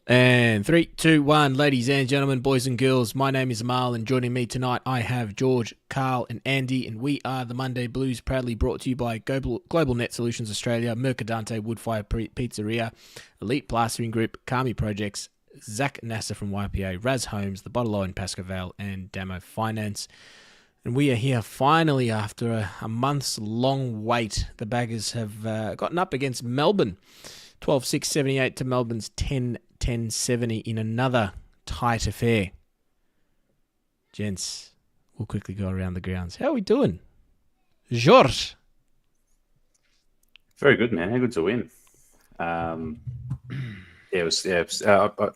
And 3, 2, 1, ladies and gentlemen, boys and girls, my name is Amal, and joining me tonight I have George, Carl, and Andy, and we are the Monday Blues, proudly brought to you by Globalnet Solutions Australia, Mercadante, Woodfire, Pizzeria, Elite Plastering Group, Kami Projects, Zak Nasser from YPA, RAZ Homes, the Bottle in Pascoe Vale, and Dammo Finance. And we are here finally after a month's long wait. The Baggers have gotten up against Melbourne, 12-6-78 to Melbourne's 10-10-70 in another tight affair. Gents, we'll quickly go around the grounds. How are we doing? George? Very good, man. How good to win. It was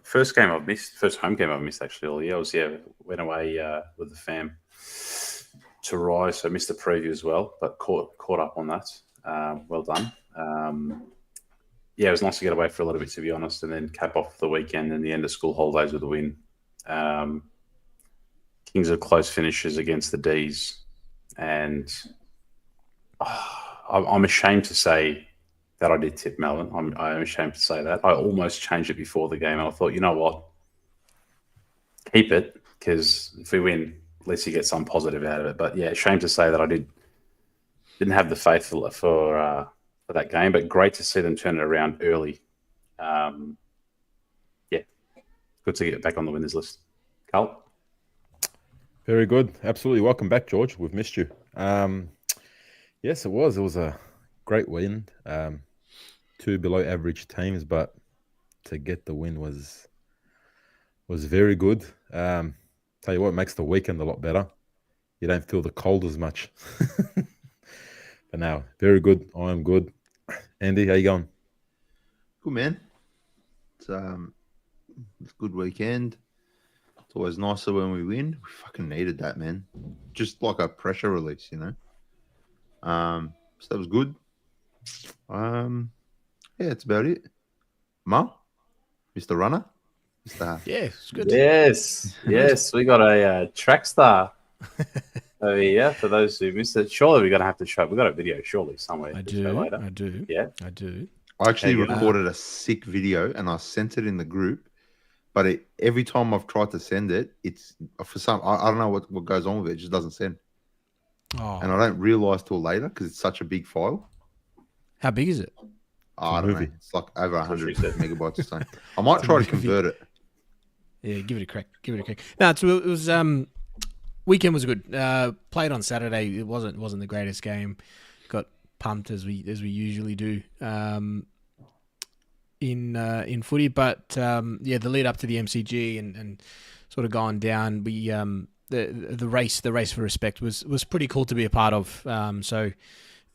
first home game I've missed actually all year. I was went away with the fam to Rye, so missed the preview as well, but caught up on that. Well done. It was nice to get away for a little bit, to be honest, and then cap off the weekend and the end of school holidays with a win. Kings are close finishes against the D's, and I'm ashamed to say that I did tip Melbourne. I'm ashamed to say that. I almost changed it before the game, and I thought, you know what? Keep it, because if we win, at least you get some positive out of it. But yeah, shame to say that I didn't have the faith for that game, but great to see them turn it around early. Good to get back on the winners list. Carl? Very good. Absolutely. Welcome back, George. We've missed you. Yes, it was. It was a great win. Two below average teams, but to get the win was very good. Tell you what, it makes the weekend a lot better. You don't feel the cold as much. But now, very good. I am good. Andy, how you going? Good, man. It's a good weekend. It's always nicer when we win. We fucking needed that, man. Just like a pressure release, you know. So that was good. That's about it. Ma, Mr. Runner, Mr. Yeah, it's good. Yes. We got a track star. For those who missed it, surely we're going to have to show. We got a video, surely somewhere. I do. Yeah, I do. I actually recorded a sick video and I sent it in the group. But every time I've tried to send it, it's for some. I don't know what goes on with it. It just doesn't send. Oh. And I don't realize till later because it's such a big file. How big is it? I don't know. It's like over 100 megabytes or something. I might try to convert it. Yeah, give it a crack. No, it was weekend was good. Played on Saturday. It wasn't the greatest game. Got pumped as we usually do in footy, but the lead up to the MCG and sort of going down. We the race for respect was pretty cool to be a part of.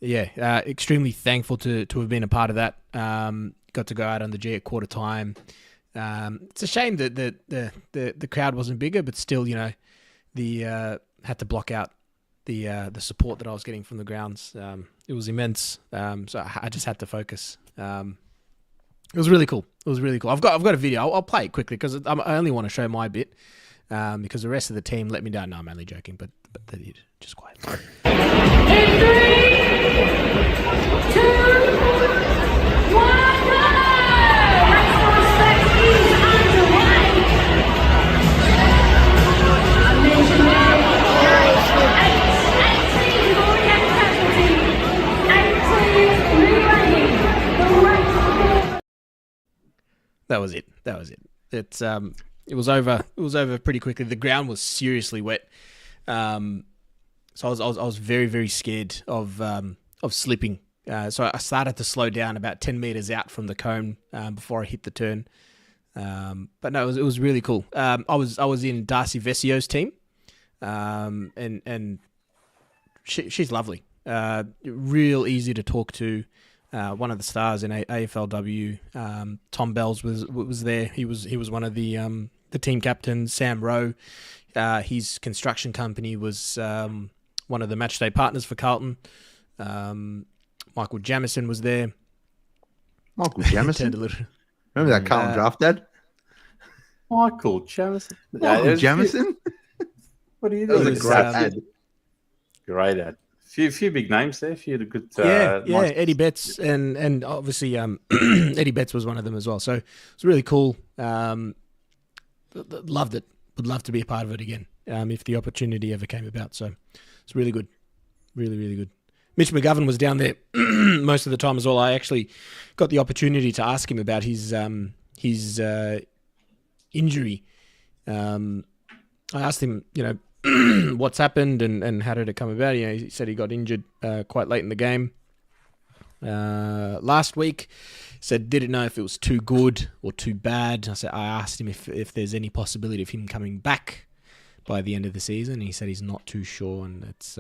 Extremely thankful to have been a part of that. Got to go out on the G at quarter time. It's a shame that the crowd wasn't bigger, but still, you know, had to block out the support that I was getting from the grounds. It was immense. So I just had to focus. It was really cool. I've got a video. I'll play it quickly because I only want to show my bit because the rest of the team let me down. No, I'm only joking, but they did. Just quiet. In 3, 2, 1, go! Race for respect is underway. I mentioned there, 8 teams have already had a casualty. 8 teams rewriting the race. That was it. It was over. It was over pretty quickly. The ground was seriously wet. So I was very, very scared of slipping. So I started to slow down about 10 meters out from the cone before I hit the turn. But no, it was really cool. I was in Darcy Vessio's team, and she's lovely. Real easy to talk to. One of the stars in AFLW, Tom Bells was there. He was one of the team captains. Sam Rowe, his construction company was one of the matchday partners for Carlton. Michael Jamison was there. Michael Jamison? Remember that Carlton draft dad? Michael Jamison. Michael Jamison? What are you That doing? was a great ad. Great ad. Few big names there. Few good. Yeah, nice- Eddie Betts and obviously Eddie Betts was one of them as well. So it's really cool. Loved it. Would love to be a part of it again if the opportunity ever came about. So it's really good, really good. Mitch McGovern was down there most of the time as well. I actually got the opportunity to ask him about his injury. I asked him, what's happened and how did it come about. He said he got injured quite late in the game last week. Said didn't know if it was too good or too bad. I asked him if there's any possibility of him coming back by the end of the season. He said he's not too sure and it's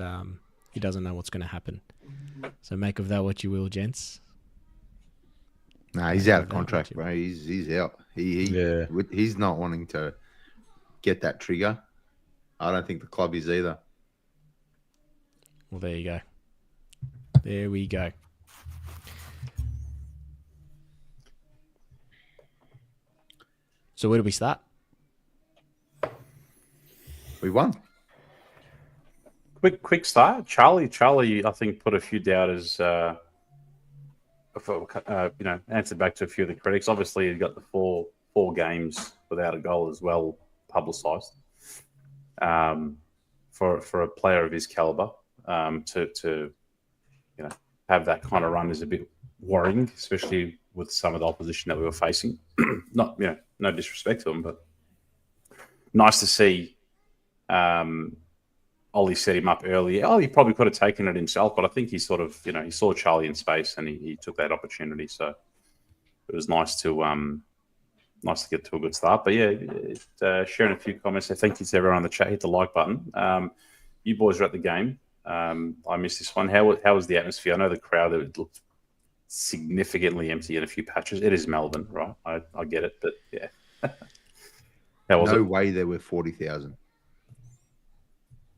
he doesn't know what's going to happen. So make of that what you will, gents. Nah, he's out of contract, bro. He's out. He's not wanting to get that trigger. I don't think the club is either. Well, there you go. There we go. So where do we start? We won. Quick start. Charlie, I think put a few doubters. Answered back to a few of the critics. Obviously, he got the four games without a goal as well publicised. For a player of his caliber, to have that kind of run is a bit worrying, especially with some of the opposition that we were facing. Not no disrespect to him, but nice to see. Ollie set him up early. He probably could have taken it himself, but I think he sort of, he saw Charlie in space and he took that opportunity. So it was nice to get to a good start. But yeah, sharing a few comments. So thank you to everyone in the chat. Hit the like button. You boys were at the game. I missed this one. How was the atmosphere? I know the crowd, it looked significantly empty in a few patches. It is Melbourne, right? I get it, but yeah. How was it? No way there were 40,000.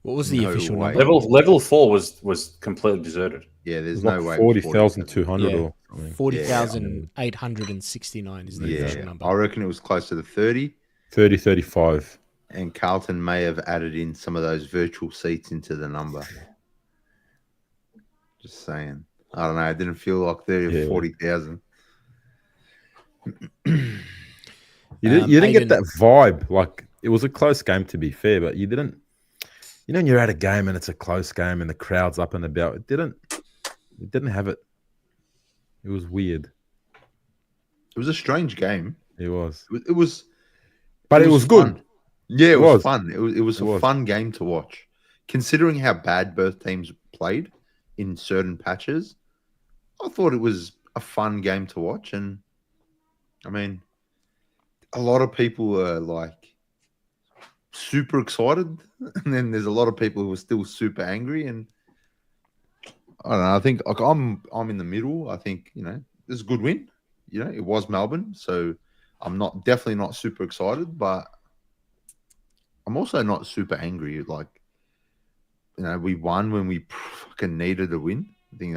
What was the official way. number? Level 4 was completely deserted. Yeah, there's It was no like way. 40,200 Yeah. or something. 40,869 is the official number. I reckon it was close to the 30. 30, 35. And Carlton may have added in some of those virtual seats into the number. Just saying. I don't know. It didn't feel like 30 or 40,000. You didn't get that vibe. Like, it was a close game, to be fair, but you didn't. When you're at a game and it's a close game and the crowd's up and about, it didn't have it. It was weird. It was a strange game. It was. It was good. Fun. Yeah, it was fun. It was a fun game to watch. Considering how bad both teams played in certain patches, I thought it was a fun game to watch. And, I mean, a lot of people were, like, super excited. And then there's a lot of people who are still super angry. And, I don't know. I think like I'm in the middle. I think, it's a good win. It was Melbourne. So, I'm definitely not super excited, but I'm also not super angry. Like, we won when we fucking needed a win. I think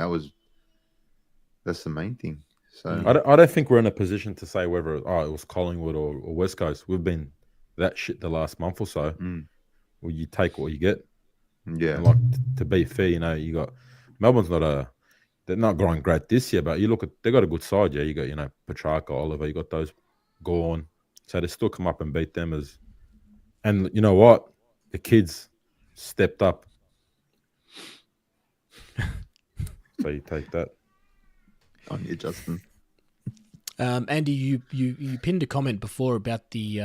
that's the main thing. So I don't think we're in a position to say whether it was Collingwood or West Coast. We've been that shit the last month or so. Well, you take what you get. Yeah. And like to be fair, you got Melbourne's they're not going great this year, but you look at they got a good side. Yeah, you got Petrarca, Oliver, you got those gone, so they still come up and beat them and you know what, the kids stepped up. So you take that on you, Justin. Andy, you pinned a comment before about the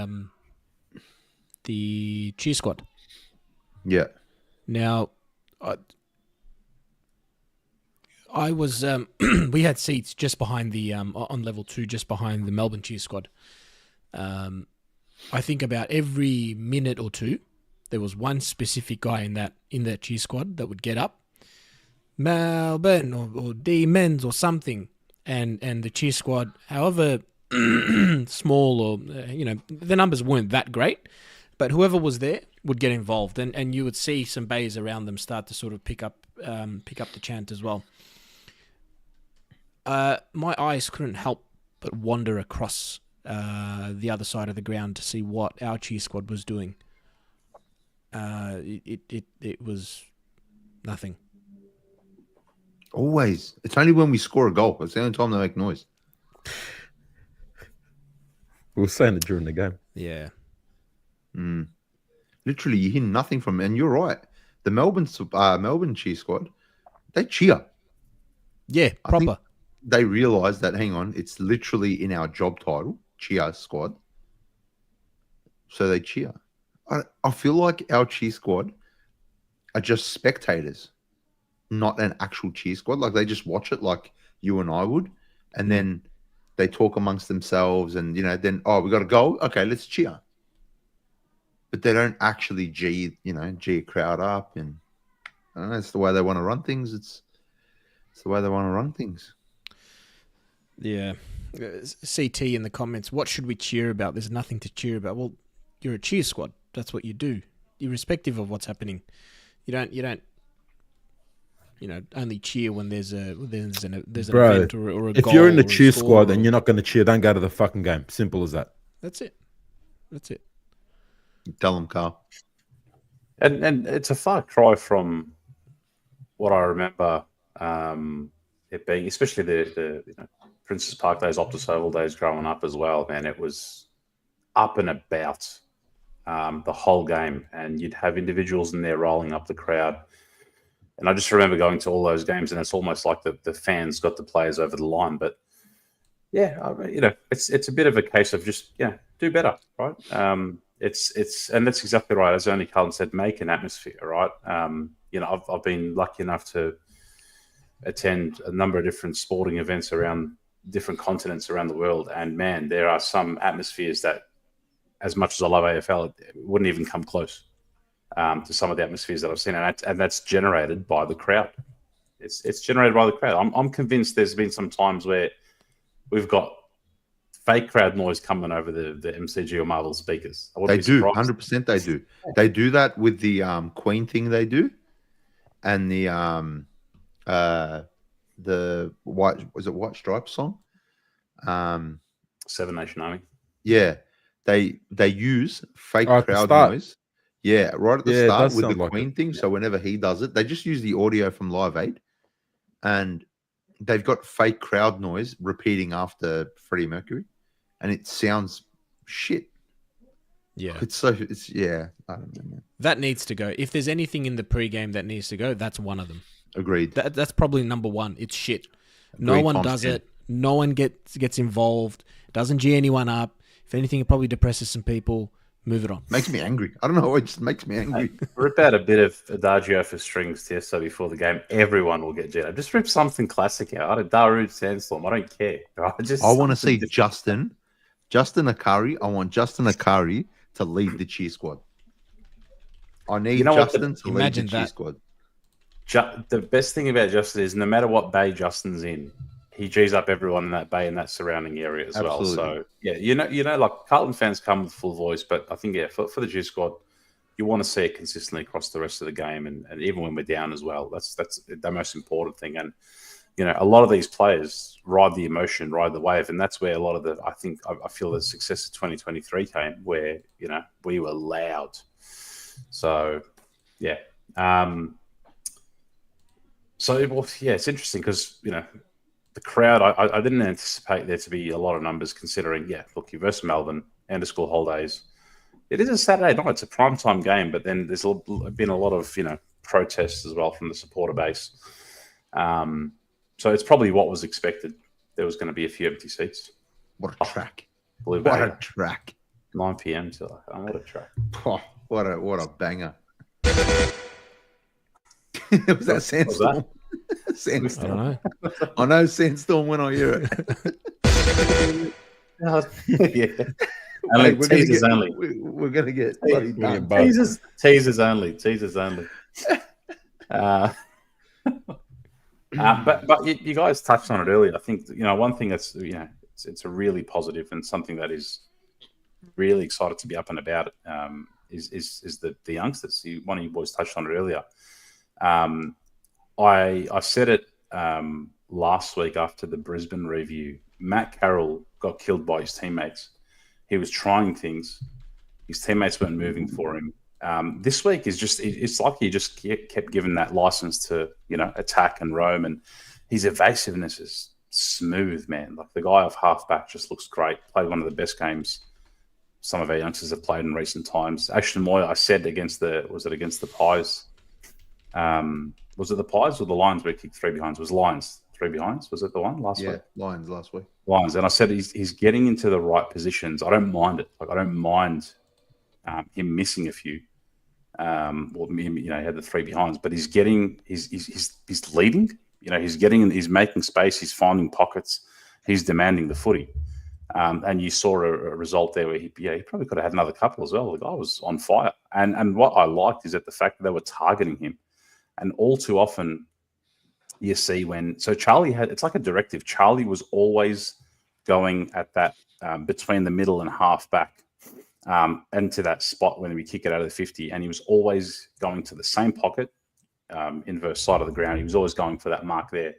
cheer squad. Yeah. Now, I was we had seats just behind the on level 2, just behind the Melbourne cheer squad. I think about every minute or two, there was one specific guy in that cheer squad that would get up, Melbourne or D Men's or something, and the cheer squad, however small or the numbers weren't that great, but whoever was there would get involved, and you would see some bays around them start to sort of pick up the chant as well. My eyes couldn't help but wander across the other side of the ground to see what our cheer squad was doing. It was nothing. Always. It's only when we score a goal. It's the only time they make noise. We were saying it during the game. Yeah. Literally, you hear nothing from them. And you're right. The Melbourne cheer squad, they cheer. Yeah, I think proper. they realise that, hang on, it's literally in our job title, cheer squad. So they cheer. I feel like our cheer squad are just spectators, not an actual cheer squad. Like they just watch it like you and I would. And then they talk amongst themselves and, you know, then, oh, we got a goal. Okay, let's cheer. But they don't actually G a crowd up. And I don't know, it's the way they want to run things. It's the way they want to run things. Yeah. CT in the comments, what should we cheer about? There's nothing to cheer about. Well, you're a cheer squad. That's what you do, irrespective of what's happening. You don't only cheer when there's an event or a if goal. you're in the or a cheer score squad or- and you're not going to cheer, don't go to the fucking game. Simple as that. That's it. Tell them, Carl. And it's a far cry from what I remember it being, especially the Princess Park days, Optus Oval days growing up as well, man. It was up and about the whole game, and you'd have individuals in there rolling up the crowd. And I just remember going to all those games, and it's almost like the fans got the players over the line. But yeah, it's a bit of a case of just do better, right? It's and that's exactly right. As only Carlton said, make an atmosphere, right? I've been lucky enough to attend a number of different sporting events around different continents around the world, and man, there are some atmospheres that, as much as I love AFL, it wouldn't even come close to some of the atmospheres that I've seen, and that's generated by the crowd. It's generated by the crowd. I'm convinced there's been some times where we've got fake crowd noise coming over the MCG or Marvel speakers. They do, 100%. They do. They do that with the Queen thing. They do, and the White Stripes song? Seven Nation Army. Yeah, they use fake at the crowd start. noise. Yeah, right at the Yeah, it start does with the sound like Queen it. thing. So whenever he does it, they just use the audio from Live Aid, and they've got fake crowd noise repeating after Freddie Mercury, and it sounds shit. Yeah. I don't know, man. That needs to go. If there's anything in the pre-game that needs to go, that's one of them. Agreed. That's probably number one. It's shit. No Agreed, one times does 10. it. No one gets involved. Doesn't G anyone up. If anything, it probably depresses some people. Move it on. Makes me angry. I don't know. It just makes me angry. Rip out a bit of Adagio for strings, Tiesto, before the game. Everyone will get jet up. Just rip something classic out. I don't Darude Sandstorm. I don't care. Right? I want to see Justin Akari. I want Justin Akari to lead the cheer squad. I need Justin to lead the cheer squad. The best thing about Justin is no matter what bay Justin's in, he G's up everyone in that bay and that surrounding area as well. So yeah, like Carlton fans come with full voice, but I think for the G squad, you want to see it consistently across the rest of the game, and even when we're down as well. That's the most important thing. And a lot of these players ride the emotion, ride the wave, and that's where a lot of I feel the success of 2023 came, where we were loud. So yeah. It's interesting because the crowd. I didn't anticipate there to be a lot of numbers, considering look, you're versus Melbourne and school holidays. It is a Saturday night. It's a primetime game, but then there's been a lot of protests as well from the supporter base. So it's probably what was expected. There was going to be a few empty seats. What a track! Blue What Bay, a track! 9 p.m. till what a track! Oh, what a banger! Was that Sandstorm? Sandstorm. I don't know. I know Sandstorm when I hear it. Yeah. Only teasers only. We're going to get bloody done. Teasers only. But you guys touched on it earlier. I think one thing that's it's a really positive and something that is really excited to be up and about is the youngsters. One of you boys touched on it earlier. I said it last week after the Brisbane review. Matt Carroll got killed by his teammates. He was trying things. His teammates weren't moving for him. This week is just, it's like he just kept given that license to, attack and roam. And his evasiveness is smooth, man. Like the guy off halfback just looks great. Played one of the best games some of our youngsters have played in recent times. Ashton Moya, I said against the Pies? Was it the Pies or the Lions where he kicked 3 behinds? It was Lions, 3 behinds. Was it the one last week? Yeah, Lions last week. Lions. And I said he's getting into the right positions. I don't mind it. Like I don't mind him missing a few. Or he had the 3 behinds, but he's getting, he's leading. He's making space. He's finding pockets. He's demanding the footy. And you saw a result there where he probably could have had another couple as well. The guy was on fire. And what I liked is that the fact that they were targeting him. And all too often you see so Charlie it's like a directive. Charlie was always going at that between the middle and half back into that spot when we kick it out of the 50. And he was always going to the same pocket, inverse side of the ground. He was always going for that mark there.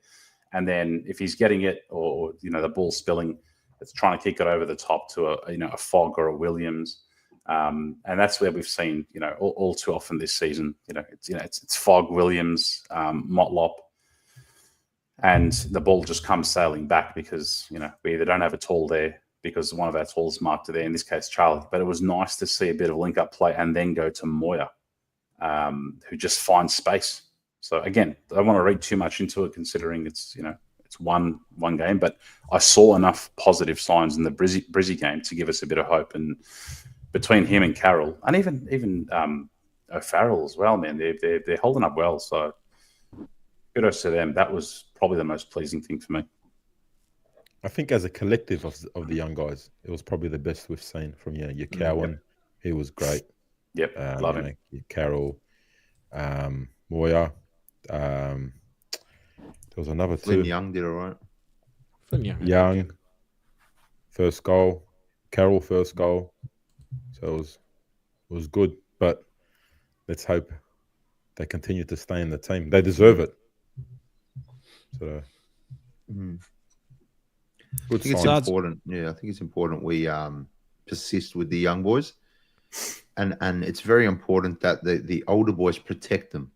And then if he's getting it or the ball spilling, it's trying to kick it over the top to a Fogg or a Williams. And that's where we've seen, all too often this season, it's Fogg, Williams, Motlop, and the ball just comes sailing back because, we either don't have a tall there because one of our talls marked there, in this case, Charlie. But it was nice to see a bit of link-up play and then go to Moya, who just finds space. So, again, I don't want to read too much into it considering it's one game, but I saw enough positive signs in the Brizzy game to give us a bit of hope. And between him and Carroll, and even O'Farrell as well, man, they're holding up well. So kudos to them. That was probably the most pleasing thing for me. I think as a collective of the young guys, it was probably the best we've seen from your Cowan. Yep. He was great. Yep, love him. Carroll, Moya. There was another two. Flynn Young did all right. Flynn Young. Young, first goal. Carroll, first goal. So it was good. But let's hope they continue to stay in the team. They deserve it. So I think it's important. Yeah, I think it's important we persist with the young boys. And it's very important that the older boys protect them.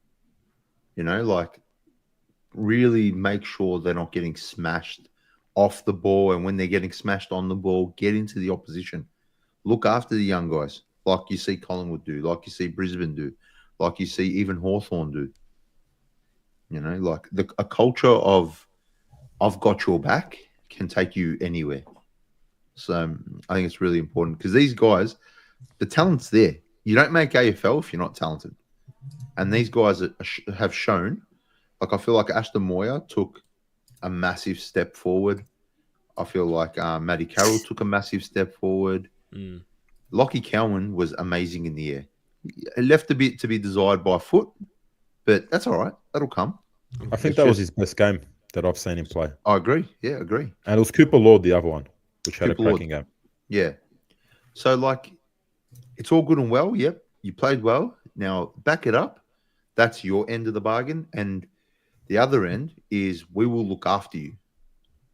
Really make sure they're not getting smashed off the ball, and when they're getting smashed on the ball, get into the opposition. Look after the young guys, like you see Collingwood do, like you see Brisbane do, like you see even Hawthorn do. A culture of I've got your back can take you anywhere. So I think it's really important because these guys, the talent's there. You don't make AFL if you're not talented. And these guys have shown. I feel like Ashton Moya took a massive step forward. I feel like Matty Carroll took a massive step forward. Lockie Cowan was amazing in the air. It left a bit to be desired by foot, but that's all right. That'll come. I think that was his best game that I've seen him play. I agree. Yeah, I agree. And it was Cooper Lord, the other one, which had a cracking game. Yeah. So, it's all good and well. Yep, you played well. Now, back it up. That's your end of the bargain. And the other end is we will look after you,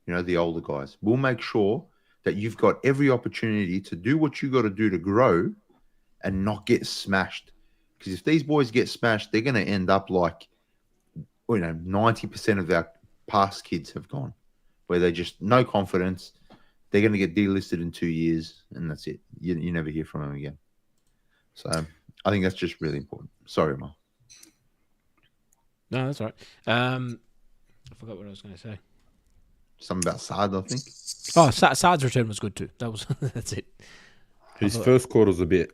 the older guys. We'll make sure that you've got every opportunity to do what you got to do to grow and not get smashed. Because if these boys get smashed, they're going to end up like, 90% of our past kids have gone, where they just no confidence. They're going to get delisted in 2 years, and that's it. You never hear from them again. So I think that's just really important. Sorry, Mal. No, that's all right. I forgot what I was going to say. Something about Saad, I think. Oh, Saad's return was good too. That's it. His first quarter was a bit.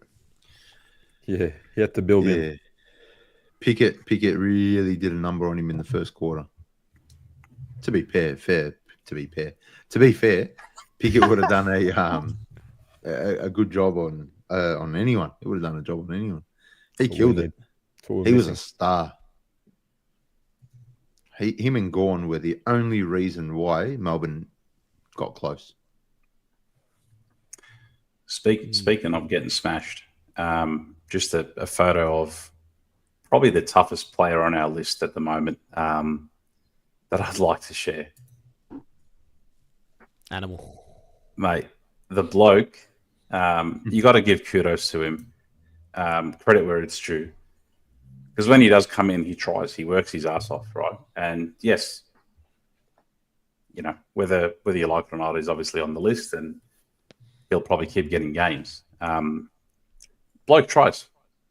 Yeah, he had to build in. Pickett really did a number on him in the first quarter. To be fair, Pickett would have done a good job on anyone. He would have done a job on anyone. He killed it. He was a star. Him and Gawn were the only reason why Melbourne got close. Speaking of getting smashed, just a photo of probably the toughest player on our list at the moment that I'd like to share. Animal. Mate, the bloke, you got to give kudos to him. credit where it's due. Because when he does come in, he works his ass off, right? And yes, whether you like it or not, he's obviously on the list, and he'll probably keep getting games. Bloke tries,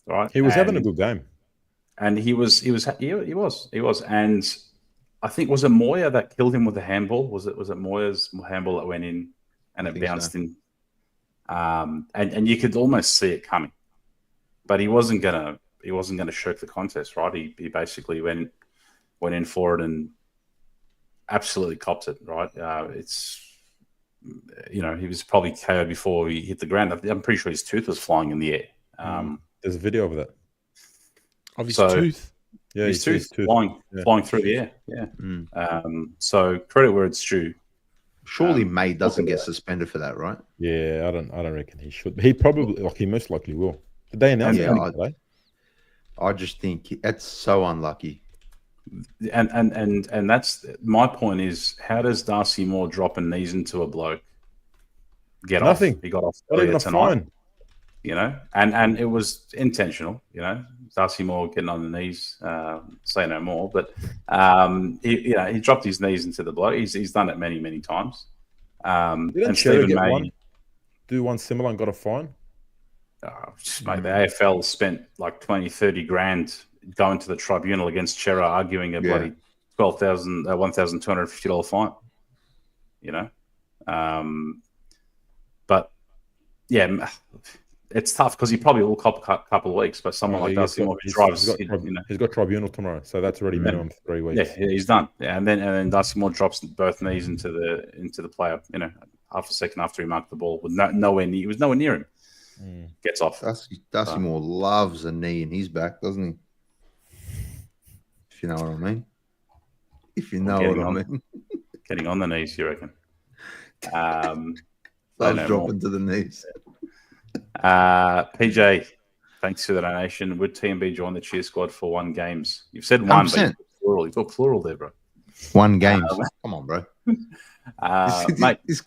right? He was having a good game, and he was, and I think was it Moya that killed him with the handball? Was it Moya's handball that went in and it bounced in? And you could almost see it coming, but he wasn't gonna shirk the contest, right? He basically went in for it and absolutely copped it, right? He was probably KO'd before he hit the ground. I'm pretty sure his tooth was flying in the air. There's a video of that. Of his tooth? Yeah, his tooth flying through the air. Yeah. So credit where it's due. Surely May doesn't get suspended for that, right? Yeah, I don't reckon he should. He probably, he most likely will. Did they announce that today? I just think that's so unlucky. And that's my point is, how does Darcy Moore dropping knees into a bloke get Nothing. off? He got off Not even a tonight, fine. and it was intentional, Darcy Moore getting on the knees, say no more, but he dropped his knees into the bloke. He's done it many, many times. Didn't Stephen May do one similar and got a fine? Mate, the AFL spent like 20-30 grand going to the tribunal against Chera, arguing a bloody $1,250 fine. But yeah, it's tough because he probably will cop a couple of weeks. But someone like Darcy Moore who drives, he's got tribunal tomorrow, so that's already minimum 3 weeks. Yeah, he's done. Yeah, and then Darcy Moore drops both knees into the player. Half a second after he marked the ball, with he was nowhere near him. Gets off. Darcy Moore loves a knee in his back, doesn't he? If you know what I mean. Getting on the knees, you reckon? Loves dropping to the knees. PJ, thanks for the donation. Would TMB join the cheer squad for 1 games? You've said 1, 100%. But you put plural there, bro. 1 games. Come on, bro. Mate, this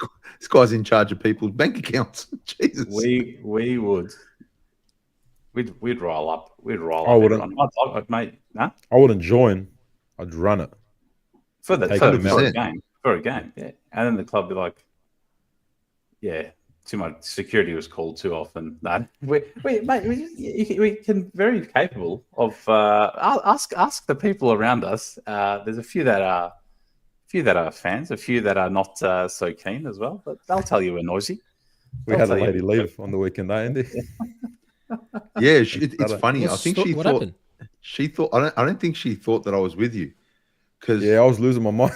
guy's in charge of people's bank accounts. Jesus. We'd roll up. We'd roll I up. Wouldn't, mate. Nah? I wouldn't join. I'd run it for a game. For a game, yeah. And then the club be like, yeah, too much security was called too often. No, we can very capable of ask the people around us. There's a few that are fans, a few that are not so keen as well, but they'll tell you we're noisy. We had a lady leave on the weekend, Andy. Yeah, it's funny. I think what happened? She thought. I don't think she thought that I was with you. Because I was losing my mind.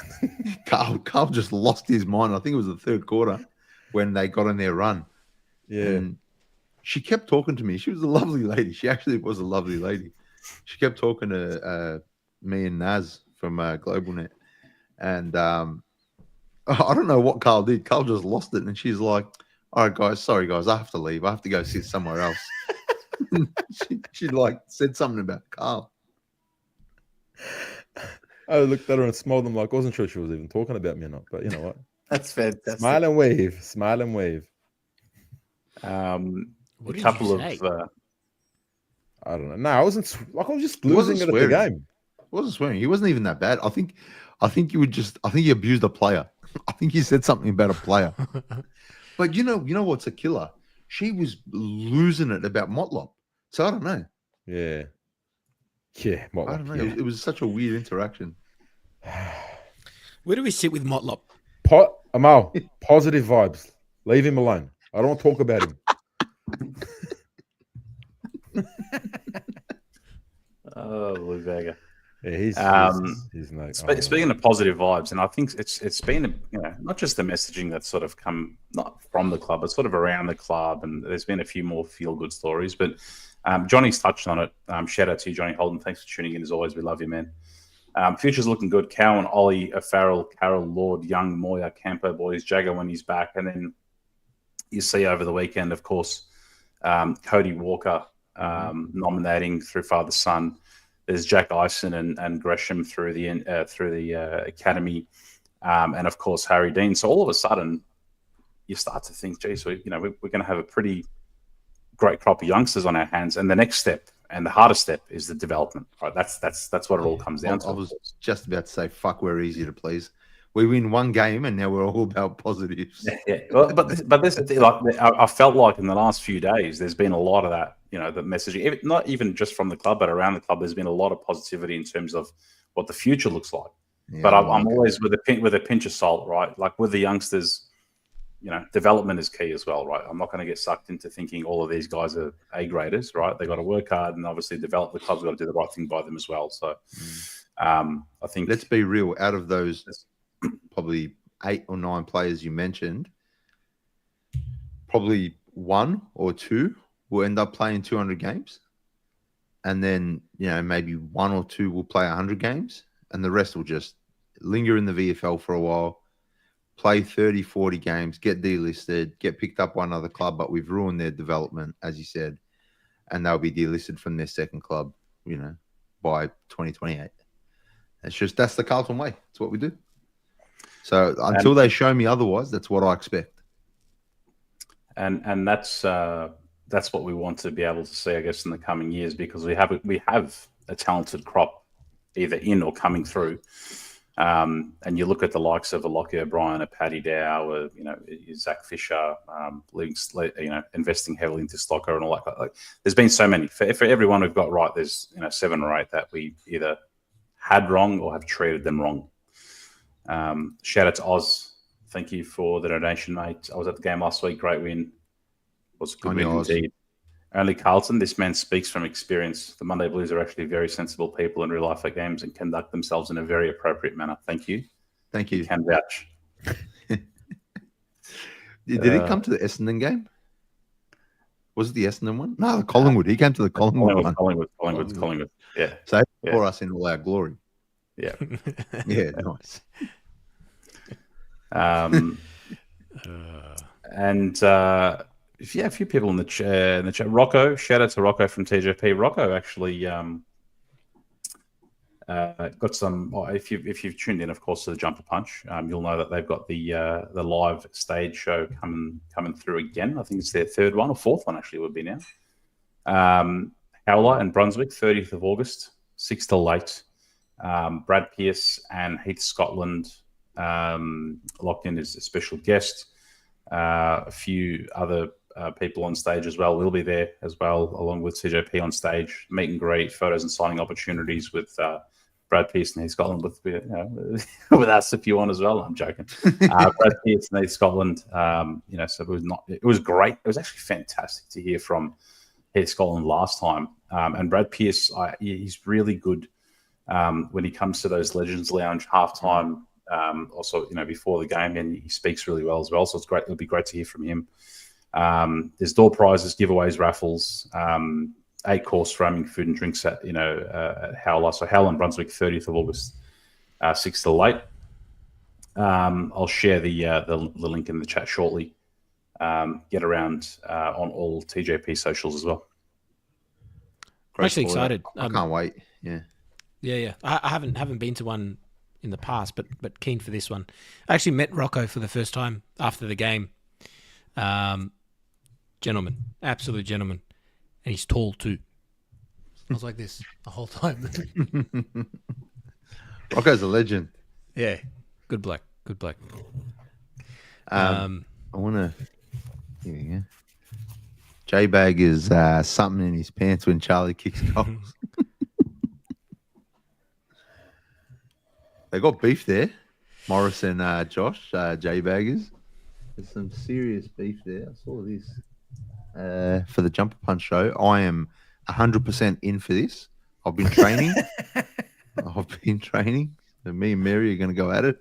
Carl just lost his mind. I think it was the 3rd quarter when they got on their run. Yeah, and she kept talking to me. She was a lovely lady. She actually was a lovely lady. She kept talking to me and Naz from Globalnet, and I don't know what Carl did. Carl just lost it, and she's like, "All right, guys, sorry guys, I have to leave. I have to go sit somewhere else." she like said something about Carl. I looked at her and smiled. I'm like, I wasn't sure she was even talking about me or not, but you know what? That's fantastic. Smile and wave. What a couple of I don't know. No, I wasn't. Like, I was just losing it at the game. I wasn't swearing. He wasn't even that bad. I think you abused a player. I think you said something about a player. But you know what's a killer? She was losing it about Motlop. So I don't know. Yeah, Motlop. I don't know. It was such a weird interaction. Where do we sit with Motlop? Amal, positive vibes. Leave him alone. I don't want to talk about him. Oh, Luvaga. Yeah, he's no. Speaking of positive vibes, and I think it's been not just the messaging that's sort of come not from the club, but sort of around the club, and there's been a few more feel good stories. But Johnny's touched on it. Shout out to you, Johnny Holden. Thanks for tuning in as always. We love you, man. Future's looking good. Cowan, Ollie, Farrell, Carroll, Lord, Young, Moya, Campo boys, Jagger when he's back, and then you see over the weekend, of course, Cody Walker nominating through father son. There's Jack Ison and Gresham through the academy, and of course Harry Dean. So all of a sudden, you start to think, geez, we're going to have a pretty great crop of youngsters on our hands, and the next step and the hardest step is the development. Right, that's what it all comes down to. I was just about to say, fuck, we're easy to please. We win one game, and now we're all about positives. Yeah. Well, but this like I felt like in the last few days, there's been a lot of that. The messaging, not even just from the club, but around the club, there's been a lot of positivity in terms of what the future looks like. Yeah, but I'm always with a pinch of salt, right? Like with the youngsters, development is key as well, right? I'm not going to get sucked into thinking all of these guys are A graders, right? They got to work hard and obviously develop. The club's got to do the right thing by them as well. So, I think let's be real. Out of those probably 8 or 9 players you mentioned, probably 1 or 2 will end up playing 200 games, and then maybe 1 or 2 will play 100 games, and the rest will just linger in the VFL for a while, play 30, 40 games, get delisted, get picked up by another club, but we've ruined their development, as you said, and they'll be delisted from their second club, by 2028. That's the Carlton way. It's what we do. So until they show me otherwise, that's what I expect. And that's what we want to be able to see, I guess, in the coming years, because we have a talented crop either in or coming through. And you look at the likes of a Lockie O'Brien, a Paddy Dow, Zach Fisher, investing heavily into Stocker and all that. Like, there's been so many. For everyone we've got right, there's 7 or 8 that we either had wrong or have treated them wrong. Shout out to Oz. Thank you for the donation, mate. I was at the game last week. Great win. It was a good win indeed. Only Carlton. This man speaks from experience. The Monday Blues are actually very sensible people in real life at games and conduct themselves in a very appropriate manner. Thank you. Thank you. You can vouch. Did he come to the Essendon game? Was it the Essendon one? No, the Collingwood. He came to the Collingwood one. Collingwood. Yeah. So for us in all our glory. Yeah. Yeah, nice. A few people in the chat. Rocco, shout out to Rocco from TJP. Rocco actually got some. If you've tuned in, of course, to the Jumper Punch, you'll know that they've got the live stage show coming through again. I think it's their 3rd one or 4th one actually would be now. Howler and Brunswick, 30th of August, 6 till 8. Brad Pearce and Heath Scotland locked in as a special guest. A few other people on stage as well will be there as well, along with CJP on stage. Meet and greet, photos and signing opportunities with Brad Pearce and Heath Scotland with us if you want as well. I'm joking. Brad Pearce and Heath Scotland. So it was great. It was actually fantastic to hear from Heath Scotland last time. And Brad Pearce, he's really good when he comes to those Legends Lounge halftime. Also, before the game, and he speaks really well as well. So it's great. It'll be great to hear from him. There's door prizes, giveaways, raffles, 8-course roaming food and drinks at Howler. So Howler and Brunswick, 30th of August, 6 till 8. I'll share the link in the chat shortly. Get around on all TJP socials as well. I'm actually excited. I can't wait. Yeah. I haven't been to one in the past, but keen for this one. I actually met Rocco for the first time after the game. Gentleman, absolute gentleman, and he's tall too. I was like this the whole time. Rocco's a legend. Yeah, good bloke. I want to. Here we go. J-Bag is something in his pants when Charlie kicks goals. They got beef there, Morris and Josh, J-Baggers. There's some serious beef there. I saw this for the Jumper Punch show. I am 100% in for this. I've been training. So me and Mary are going to go at it.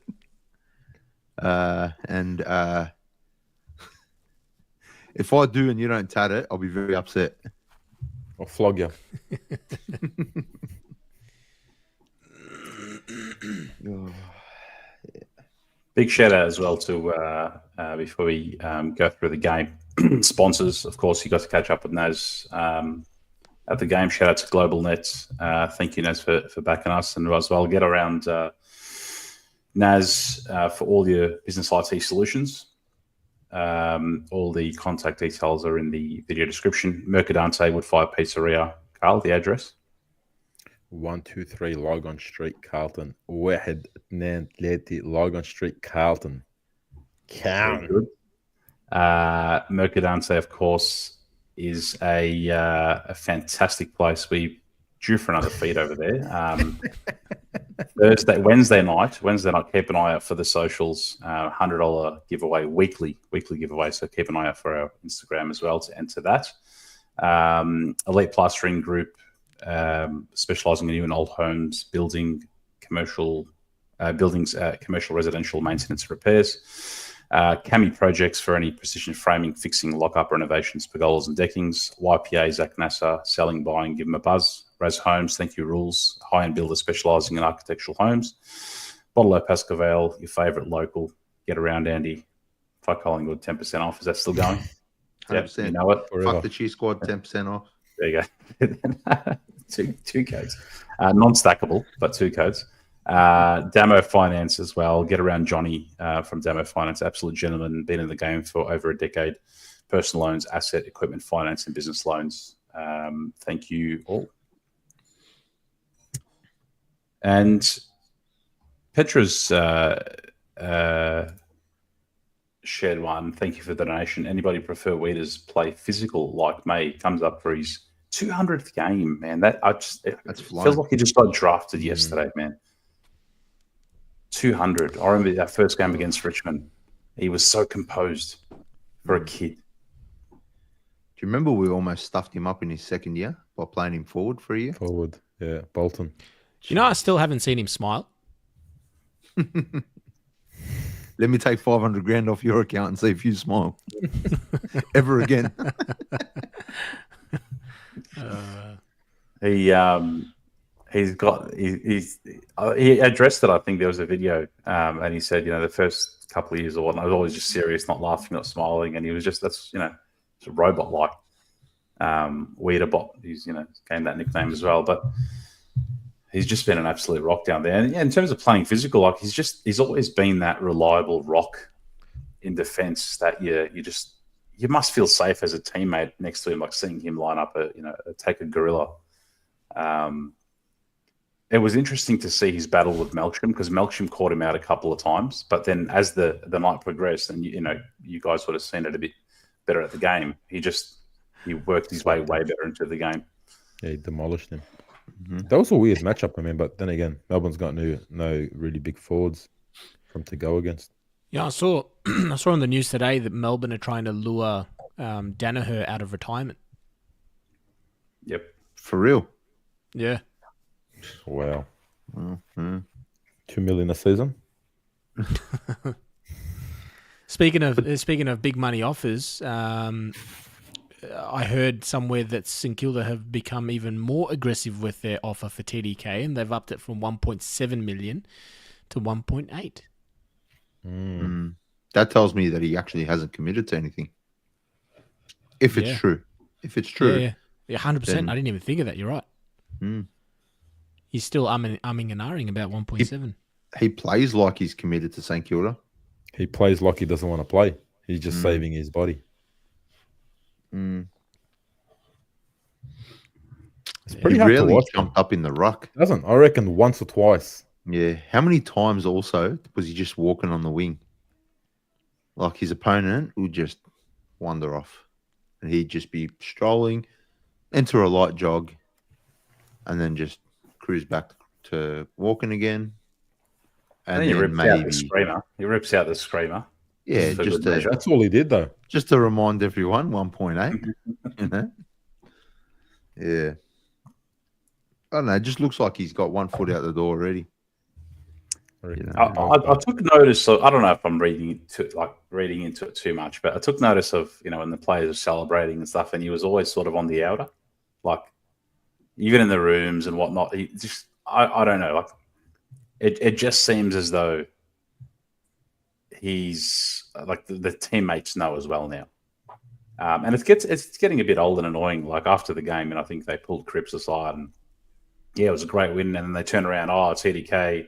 And if I do and you don't tat it, I'll be very upset. I'll flog you. Big shout out as well to before we go through the game. Sponsors, of course, you got to catch up with Naz at the game. Shout out to Globalnet. Thank you, Naz, for backing us, and as well get around Naz for all your business IT solutions. All the contact details are in the video description. Mercadante, Woodfire, Pizzeria. Carl, the address? 123 Logon Street, Carlton. واحد اثنين ثلاثة Logon Street, Carlton. Very good. Mercadante, of course, is a fantastic place. We due for another feed over there. Wednesday night, keep an eye out for the socials. $100 giveaway, weekly giveaway. So keep an eye out for our Instagram as well to enter that. Elite Plastering Group, specialising in new and old homes, commercial residential maintenance repairs. Cami Projects for any precision framing, fixing, lockup, renovations, pergolas and deckings. YPA Zak Nasser, selling, buying, give them a buzz. RAZ Homes, thank you rules. High-end builder specialising in architectural homes. Bottle of Pascoe Vale, your favourite local. Get around, Andy. Fuck Collingwood, 10% off. Is that still going? 100%. Yeah, you know it. Fuck the cheer squad, 10% off. There you go. two codes. Non-stackable, but 2 codes. Dammo Finance as well. Get around Johnny from Dammo Finance. Absolute gentleman. Been in the game for over a decade. Personal loans, asset, equipment finance, and business loans. Thank you all. And Petra's shared one. Thank you for the donation. Anybody prefer Weeders play physical like me? Comes up for his 200th game, man. That's feels like he just got drafted yesterday, man. 200. I remember that first game against Richmond. He was so composed for a kid. Do you remember we almost stuffed him up in his second year by playing him forward for a year? Forward, yeah, Bolton. You know, I still haven't seen him smile. Let me take 500 grand off your account and see if you smile ever again. He addressed it. I think there was a video, and he said, the first couple of years or whatnot, I was always just serious, not laughing, not smiling, and he was just it's a robot like Weederbot. He's gained that nickname as well, but he's just been an absolute rock down there. And yeah, in terms of playing physical, like he's always been that reliable rock in defence that you must feel safe as a teammate next to him, like seeing him line up take a gorilla. It was interesting to see his battle with Melksham because Melksham caught him out a couple of times, but then as the night progressed, and you guys would have seen it a bit better at the game, he worked his way better into the game. Yeah, he demolished him. Mm-hmm. That was a weird matchup, I mean, but then again, Melbourne's got no really big forwards for him to go against. Yeah, I saw on the news today that Melbourne are trying to lure Danaher out of retirement. Yep. For real? Yeah. Wow. Mm-hmm. 2 million a season. Speaking of big money offers, I heard somewhere that St Kilda have become even more aggressive with their offer for TDK, and they've upped it from 1.7 million to 1.8. That tells me that he actually hasn't committed to anything. If it's true. Yeah, 100%. Then... I didn't even think of that. You're right. He's still umming and ahhing about 1.7. He plays like he's committed to St Kilda. He plays like he doesn't want to play. He's just saving his body. It's pretty hard to watch. Jumped up in the ruck. Doesn't. I reckon once or twice. Yeah. How many times also was he just walking on the wing? Like his opponent would just wander off. And he'd just be strolling, enter a light jog, and then just cruise back to walking again. And then he rips out the screamer. He rips out the screamer. Yeah, that's all he did though. Just to remind everyone, 1.8. Yeah. I don't know. It just looks like he's got 1 foot out the door already. I took notice of. I don't know if I'm reading into it too much, but I took notice of when the players are celebrating and stuff, and he was always sort of on the outer, like even in the rooms and whatnot. He just I don't know, like it just seems as though he's like the teammates know as well now, and it's getting a bit old and annoying. Like after the game, and I think they pulled Cripps aside, and yeah, it was a great win, and then they turn around, TDK.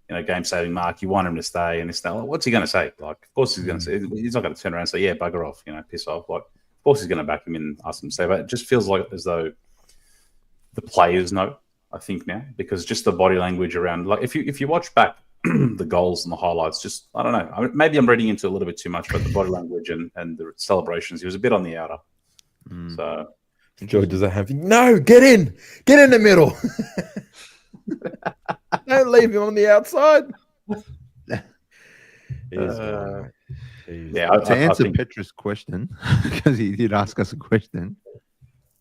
game-saving mark. You want him to stay, and this now, what's he going to say? Like, of course he's going to say. He's not going to turn around and say, "Yeah, bugger off," piss off. Like, of course he's going to back him in and ask him to stay. But it just feels like as though the players know. I think now because just the body language around, like, if you watch back the goals and the highlights, just I don't know. Maybe I'm reading into it a little bit too much, but the body language and the celebrations, he was a bit on the outer. So George does that have no, get in the middle. Don't leave him on the outside. To I answer think Petra's question, because he did ask us a question,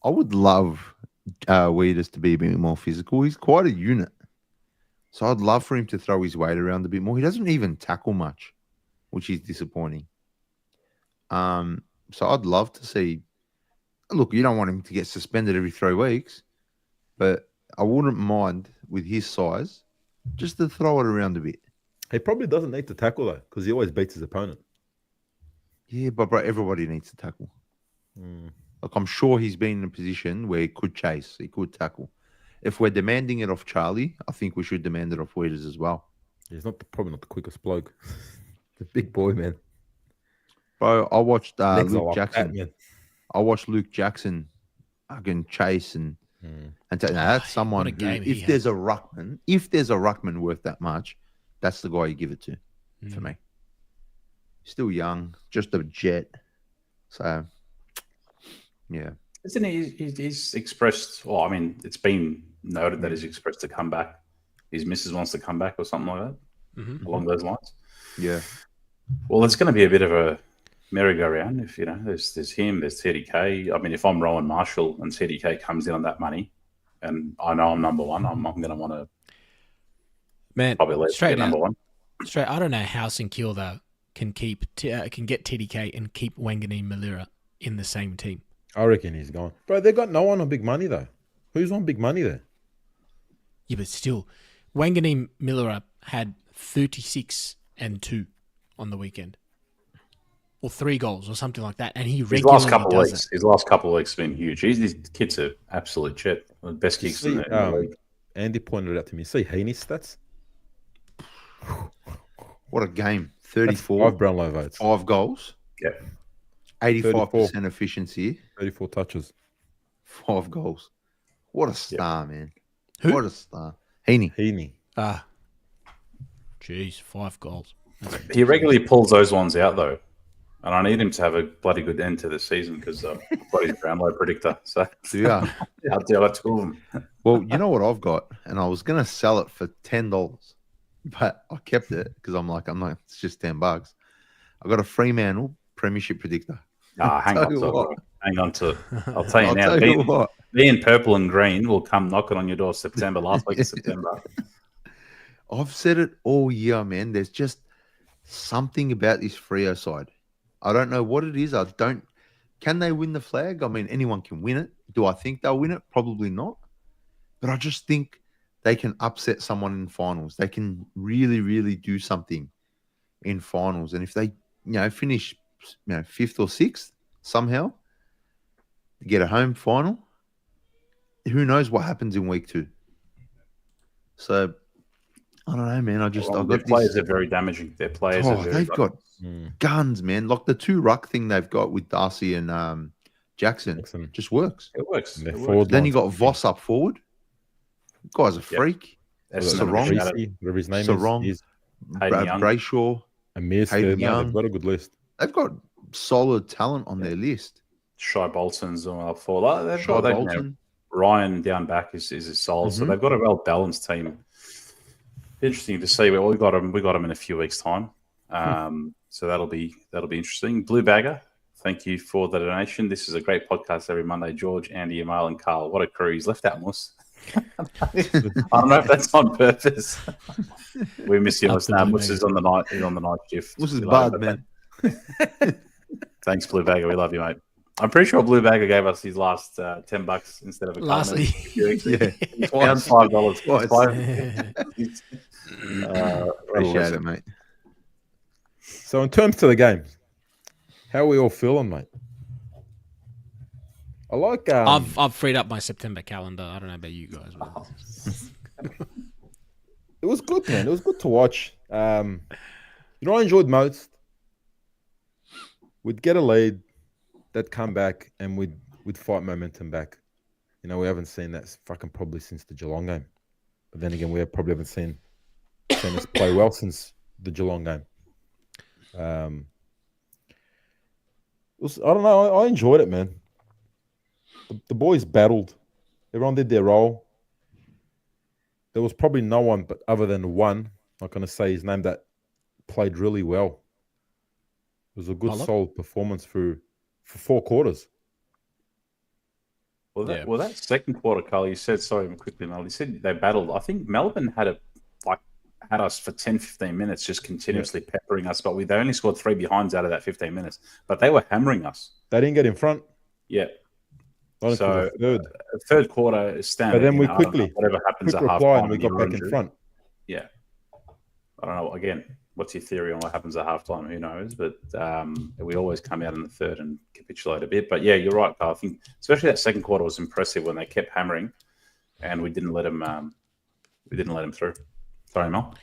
I would love Weeders to be a bit more physical. He's quite a unit. So I'd love for him to throw his weight around a bit more. He doesn't even tackle much, which is disappointing. So I'd love to see. Look, you don't want him to get suspended every 3 weeks, but I wouldn't mind with his size just to throw it around a bit. He probably doesn't need to tackle though, because he always beats his opponent. Yeah, but bro, everybody needs to tackle. Like, I'm sure he's been in a position where he could chase, he could tackle. If we're demanding it off Charlie, I think we should demand it off Weeders as well. He's probably not the quickest bloke. The big boy, man. Bro, I watched Legs are Luke like Jackson. that, man. I watched Luke Jackson again chase and that's someone what a who, game he if had. there's a ruckman worth that much, that's the guy you give it to for me. Still young, just a jet. So yeah. isn't he's expressed? Well, I mean, it's been noted that he's expressed to come back. His missus wants to come back or something like that, along those lines. Yeah. Well, it's going to be a bit of a merry-go-round if there's him, there's TDK. I mean, if I'm Rowan Marshall and TDK comes in on that money, and I know I'm number one, I'm going to want to probably let straight number out. one. Straight. I don't know how St Kilda can get TDK and keep Wangani Malira in the same team. I reckon he's gone. Bro, they got no one on big money though. Who's on big money there? Yeah, but still, Wangani Malira had 36 and 2 on the weekend. Or 3 goals or something like that. And he His regularly last couple of does weeks, it. his last couple of weeks have been huge. These kids are absolute shit. The best kicks in the league. Andy pointed it out to me. See Heaney's stats? What a game. That's 34. 5 Brownlow votes. 5 goals. Yeah. 85% efficiency. 34 touches. 5 goals. What a star, man. Who? What a star. Heaney. Heaney. Jeez, 5 goals. He regularly pulls those ones out though. And I need him to have a bloody good end to the season because I've got his Brownlow predictor. So Yeah. I'll do like 2 of them. Well, you know what I've got? And I was going to sell it for $10, but I kept it because I'm like, it's just $10. I got a Fremantle Premiership predictor. Hang on to it. Hang on to it. I'll tell you now. Tell you what. Me in purple and green will come knocking on your door September, last week of September. I've said it all year, man. There's just something about this Freo side. I don't know what it is. Can they win the flag? I mean, anyone can win it. Do I think they'll win it? Probably not. But I just think they can upset someone in finals. They can really, really do something in finals. And if they, finish, 5th or 6th somehow, get a home final, who knows what happens in week 2. So I don't know, man. Their players are very damaging. Their players are very they've got guns, man. Like the 2 ruck thing they've got with Darcy and Jackson just works. It works. Then you got Voss up forward. Guy's a freak. Whatever his name Sarong, is. Brayshaw, Amir Hayden Young. They've got a good list. They've got solid talent on their list. Shy Bolton's up for. They've Shy got Bolton. Ryan down back is solid. So they've got a well balanced team. Interesting to see. We got them in a few weeks' time. So that'll be interesting. Blue Bagger, thank you for the donation. This is a great podcast every Monday. George, Andy, Amal, and Carl. What a crew. He's left out Mus. I don't know if that's on purpose. We miss you, Mus. Mus is on the night. He's on the night shift. Mus is bad, man. Thanks, Blue Bagger. We love you, mate. I'm pretty sure Blue Bagger gave us his last $10 instead of a last week. Yeah, $5. Twice. Appreciate it, mate. So in terms of the games, how are we all feeling, mate? I like. I've freed up my September calendar. I don't know about you guys. It was good, man. It was good to watch. You know what I enjoyed most? We'd get a lead, they'd come back, and we'd fight momentum back. You know, we haven't seen that fucking probably since the Geelong game. But then again, probably haven't seen us play well since the Geelong game. I don't know. I enjoyed it, man. The boys battled. Everyone did their role. There was probably no one, but other than one, I'm not going to say his name, that played really well. It was a good, solid performance for 4 quarters. Well, that second quarter, Carl, you said, sorry, quickly, Mel, you said they battled. I think Melbourne had us for 10, 15 minutes just continuously peppering us, but they only scored 3 behinds out of that 15 minutes. But they were hammering us. They didn't get in front. Yeah. So third quarter is standard. But then we quickly, whatever happens at half time, time, we got back in front. Yeah. I don't know. Again, what's your theory on what happens at halftime? Who knows? But we always come out in the third and capitulate a bit. But yeah, you're right, Carl. I think especially that second quarter was impressive when they kept hammering, and we didn't let them. Through. Sorry, Mel.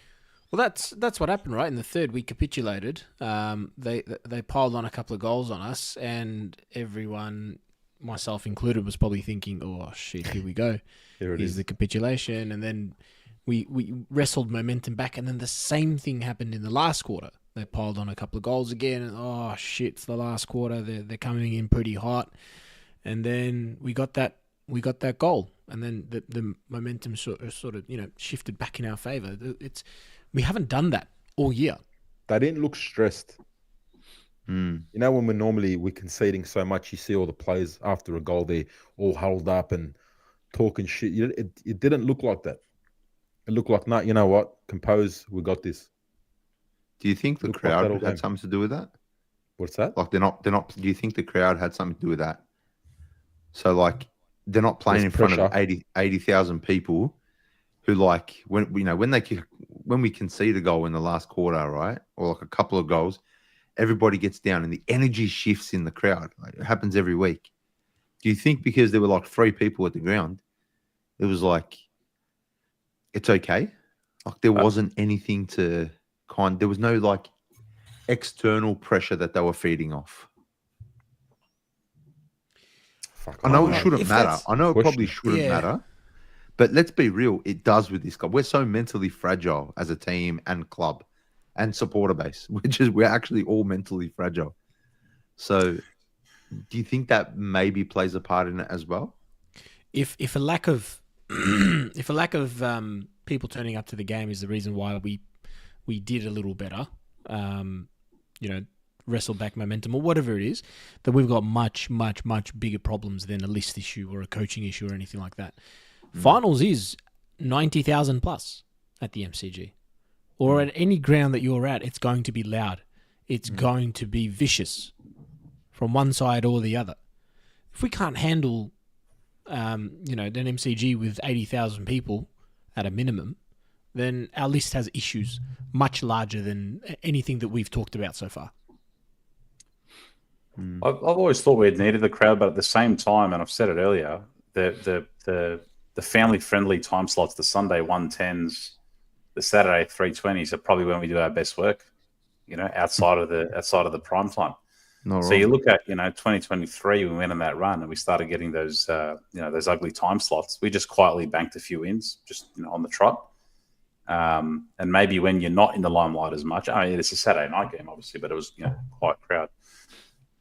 Well, that's what happened, right? In the third, we capitulated. They piled on a couple of goals on us, and everyone, myself included, was probably thinking, "Oh shit, here we go. Here's the capitulation." And then we wrestled momentum back, and then the same thing happened in the last quarter. They piled on a couple of goals again, and oh shit, it's the last quarter. They're coming in pretty hot, and then we got that goal, and then the momentum sort of shifted back in our favour. We haven't done that all year. They didn't look stressed. You know, when we're conceding so much, you see all the players after a goal, they're all huddled up and talking shit. It didn't look like that. It looked like, no, you know what? Compose, we got this. Do you think the crowd had something to do with that? What's that? Like they're not. Do you think the crowd had something to do with that? So like they're not playing in front of 80,000 people who, like, when we concede a goal in the last quarter, right, or like a couple of goals, everybody gets down and the energy shifts in the crowd. Like, it happens every week. Do you think because there were like 3 people at the ground, it was like, it's okay? Like there wasn't anything there was no like external pressure that they were feeding off. I know it shouldn't matter. I know it probably shouldn't matter. But let's be real, it does with this guy. We're so mentally fragile as a team and club and supporter base, we're actually all mentally fragile. So do you think that maybe plays a part in it as well? If a lack of people turning up to the game is the reason why we did a little better, wrestle back momentum or whatever it is, then we've got much, much, much bigger problems than a list issue or a coaching issue or anything like that. Finals is 90,000 plus at the MCG. Or at any ground that you're at, it's going to be loud. It's going to be vicious from one side or the other. If we can't handle, an MCG with 80,000 people at a minimum, then our list has issues much larger than anything that we've talked about so far. I've always thought we had needed the crowd, but at the same time, and I've said it earlier, the family-friendly time slots, the Sunday 110s, the Saturday 320s are probably when we do our best work, outside of the prime time. You look at 2023, we went on that run and we started getting those those ugly time slots. We just quietly banked a few wins just on the trot. And maybe when you're not in the limelight as much, it's a Saturday night game obviously, but it was quiet crowd.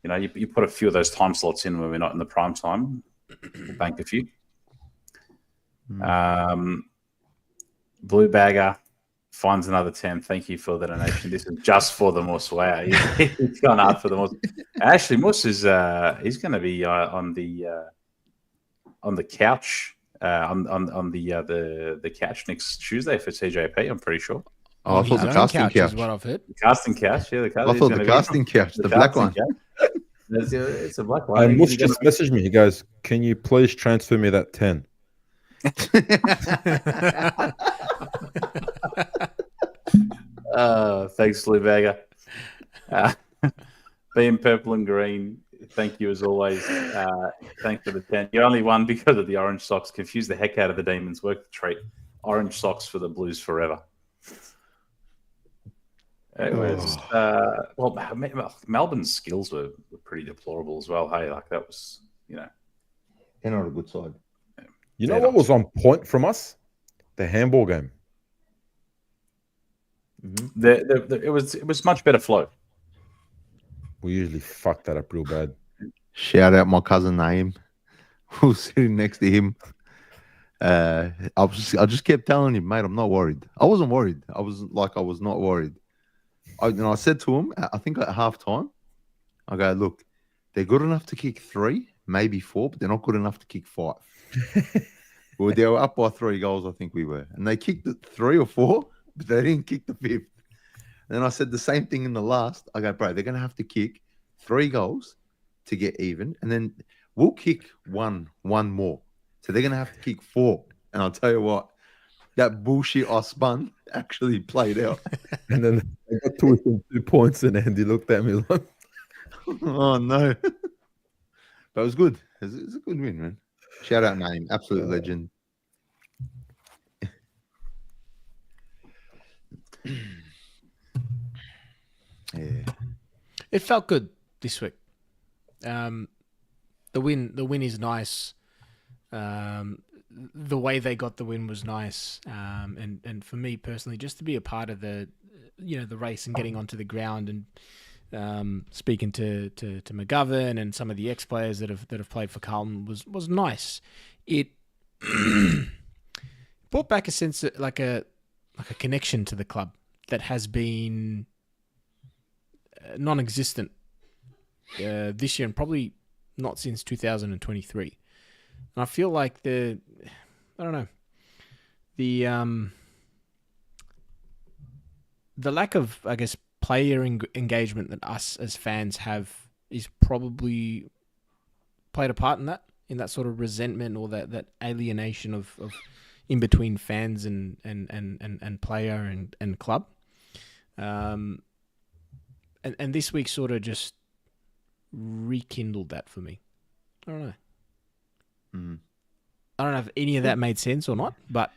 You put a few of those time slots in when we're not in the prime time, we'll bank a few. Blue Bagger finds another 10. Thank you for the donation. This is just for the Moss. Wow, he's gone hard for the Moss. Actually, Moss is he's going to be on the couch on the couch next Tuesday for TJP. I'm pretty sure. Oh, I thought the casting couch is what I've heard. The casting couch, yeah. I thought the casting couch, the black one. It's a black one. And Moss just messaged me. He goes, "Can you please transfer me that 10?" Thanks, Blue Bagger. Being purple and green, thank you as always. Thanks for the 10. You only won because of the orange socks. Confused the heck out of the Demons. Work the treat. Orange socks for the Blues forever. It was Melbourne's skills were pretty deplorable as well. Hey, like that was They're not a good side. You know what was on point from us? The handball game. It was much better flow. We usually fuck that up real bad. Shout out my cousin Naeem, who was sitting next to him. I just kept telling him, mate, I'm not worried. I wasn't worried. I was not worried. I said to him, I think at halftime, I go, look, they're good enough to kick 3, maybe 4, but they're not good enough to kick 5. Well, they were up by 3 goals, I think we were. And they kicked 3 or 4, but they didn't kick the 5th. And then I said the same thing in the last. I go, bro, they're going to have to kick 3 goals to get even. And then we'll kick one more. So they're going to have to kick 4. And I'll tell you what, that bullshit I spun actually played out. And then I got to within 2 points, and Andy looked at me like, oh, no. But it was good. It was a good win, man. Shout out Naeem, absolute legend. Yeah. It felt good this week. The win is nice. The way they got the win was nice. And for me personally, just to be a part of the race and getting onto the ground and speaking to McGovern and some of the ex-players that have played for Carlton was nice. It brought back a sense of like a connection to the club that has been non-existent this year and probably not since 2023. And I feel like the lack of, I guess, player engagement that us as fans have is probably played a part in that sort of resentment or that alienation of in between fans and player and club. And this week sort of just rekindled that for me. I don't know. I don't know if any of that made sense or not, but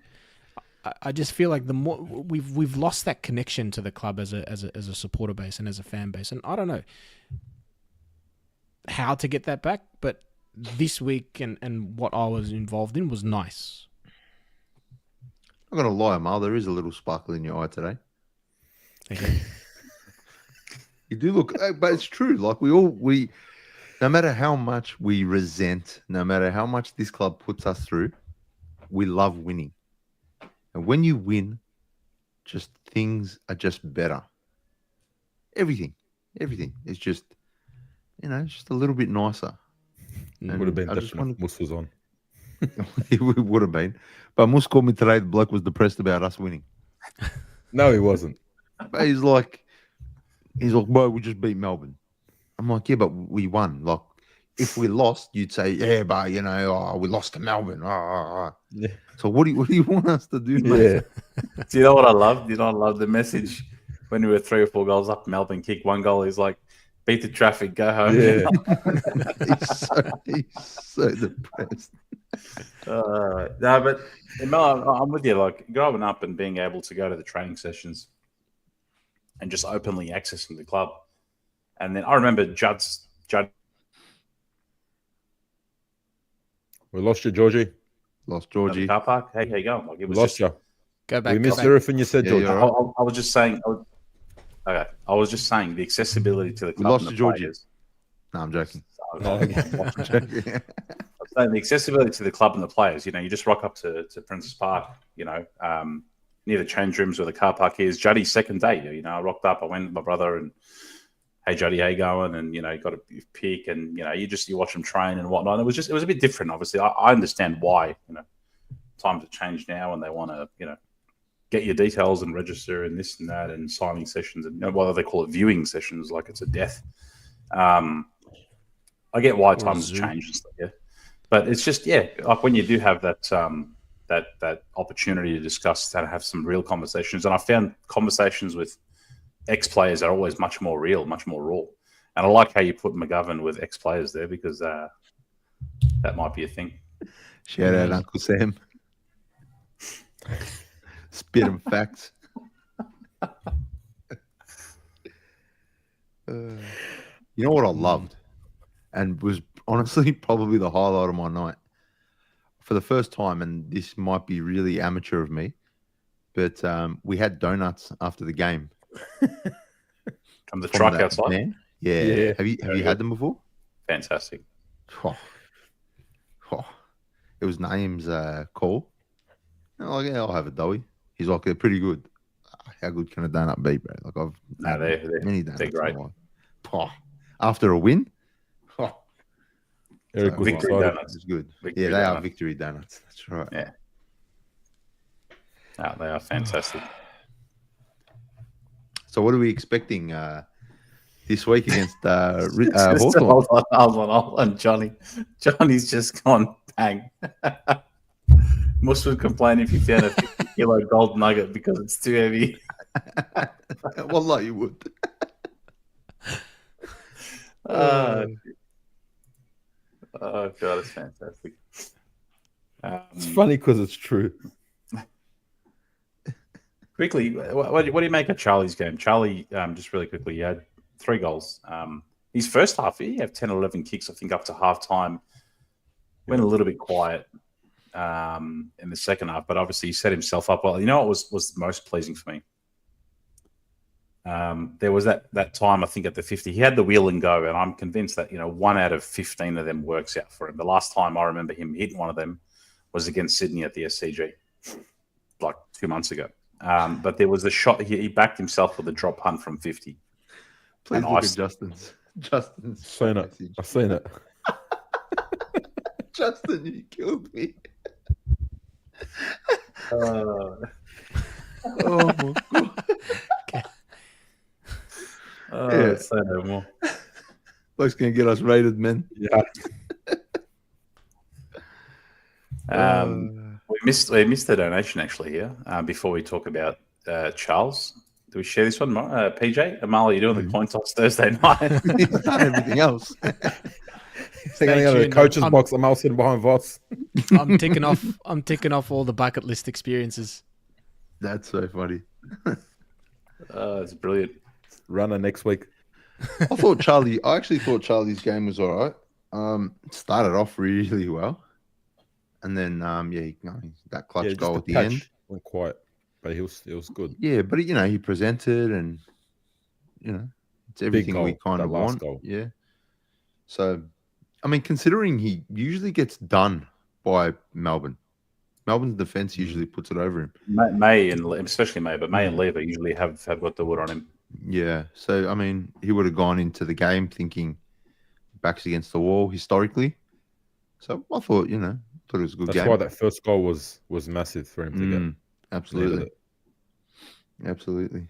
I just feel like the more we've lost that connection to the club as a supporter base and as a fan base, and I don't know how to get that back. But this week and what I was involved in was nice. I'm gonna lie, Mal. There is a little sparkle in your eye today. Okay. You do look, but it's true. Like we, no matter how much we resent, no matter how much this club puts us through, we love winning. And when you win, just things are just better. Everything is just, just a little bit nicer. it would have been different. Mus was on. It would have been. But Mus called me today. The bloke was depressed about us winning. No, he wasn't. But he's like, bro, we just beat Melbourne. I'm like, yeah, but we won. Like, if we lost, you'd say, yeah, but we lost to Melbourne. Yeah. So what do you want us to do, mate? Yeah. Do you know what I love? I love the message when we were 3 or 4 goals up. Melbourne kicked 1 goal. He's like, beat the traffic, go home. Yeah. he's so depressed. No, but Mel, I'm with you. Like growing up and being able to go to the training sessions and just openly accessing the club. And then I remember Judd. We lost you, Georgie. Lost Georgie. Car park. Hey, how you going? Like, it was Lost you. Go back. We missed everything you said, Yeah, Georgie. you're right. I was just saying. Okay, I was just saying the accessibility to the club. Lost and the Georgie. players. No, I'm joking. I'm saying the accessibility to the club and the players. You just rock up to Princess Park. Near the change rooms where the car park is. Juddy's second day. I rocked up. I went with my brother and, hey Juddy, how you going? And got a pick, and you watch them train and whatnot. It was a bit different. Obviously, I understand why. Times have changed now, and they want to get your details and register and this and that and signing sessions and whether they call it viewing sessions like it's a death. I get why times have changed and stuff, yeah. But it's just like when you do have that that opportunity to discuss, to have some real conversations, and I found conversations with ex-players are always much more real, much more raw. And I like how you put McGovern with ex-players there because that might be a thing. Shout out Uncle Sam. Spit him facts. You know what I loved, and was honestly probably the highlight of my night for the first time. And this might be really amateur of me, but we had donuts after the game. From the from truck that outside. man. Yeah. Yeah. Have you Very had good. them before? Fantastic. Oh. It was Naeem's call. I'm like, yeah, I'll have a doughy. He's like, they're pretty good. How good can a donut be, bro? Like I've No, had they're many donuts. they're great. in my life. Oh. After a win, Eric so was Victory excited. donuts. it's good. Victory Yeah, they are donuts. victory donuts. That's right. Yeah. No, they are fantastic. So what are we expecting this week against Just Hawthorn? hold on, Johnny. Johnny's just gone bang. Mus was complaining if you found a 50-kilo gold nugget because it's too heavy. Wallah, you would. Oh god, it's fantastic. It's funny because it's true. Quickly, what do you make of Charlie's game? Charlie, just really quickly, he had 3 goals. His first half, he had 10, 11 kicks, I think, up to half time. Went a little bit quiet in the second half, but obviously he set himself up well. You know what was the most pleasing for me? There was that time, I think, at the 50. He had the wheel and go, and I'm convinced that 1 out of 15 of them works out for him. The last time I remember him hitting one of them was against Sydney at the SCG, like 2 months ago. But there was a shot, he backed himself with a drop punt from 50. Please And look I- at Justin's Seen it. message. I've seen it. Justin, you killed me. Uh, Oh my god. Yeah. say no more. Bloke's gonna get us rated, man. Yeah. We missed the donation actually here before we talk about Charles. Do we share this one, PJ? Amal, you're doing the coin toss Thursday night. He's done everything else. They're going to go to the tuned. coach's I'm- box. I'm all sitting behind Voss. I'm ticking off all the bucket list experiences. That's so funny. It's brilliant. Runner next week. I actually thought Charlie's game was all right. Started off really well. And then that clutch Yeah, just goal the at the touch end. went quiet, but it was good. Yeah, but he presented and it's everything goal, we kind that of last want. goal. Yeah. So I mean, considering he usually gets done by Melbourne. Melbourne's defense usually puts it over him. May and especially May, but May and Lever usually have got the wood on him. Yeah. So I mean, he would have gone into the game thinking backs against the wall historically. So I thought, it was a good That's game. why that first goal was massive for him to get. Absolutely. Needed it. Absolutely.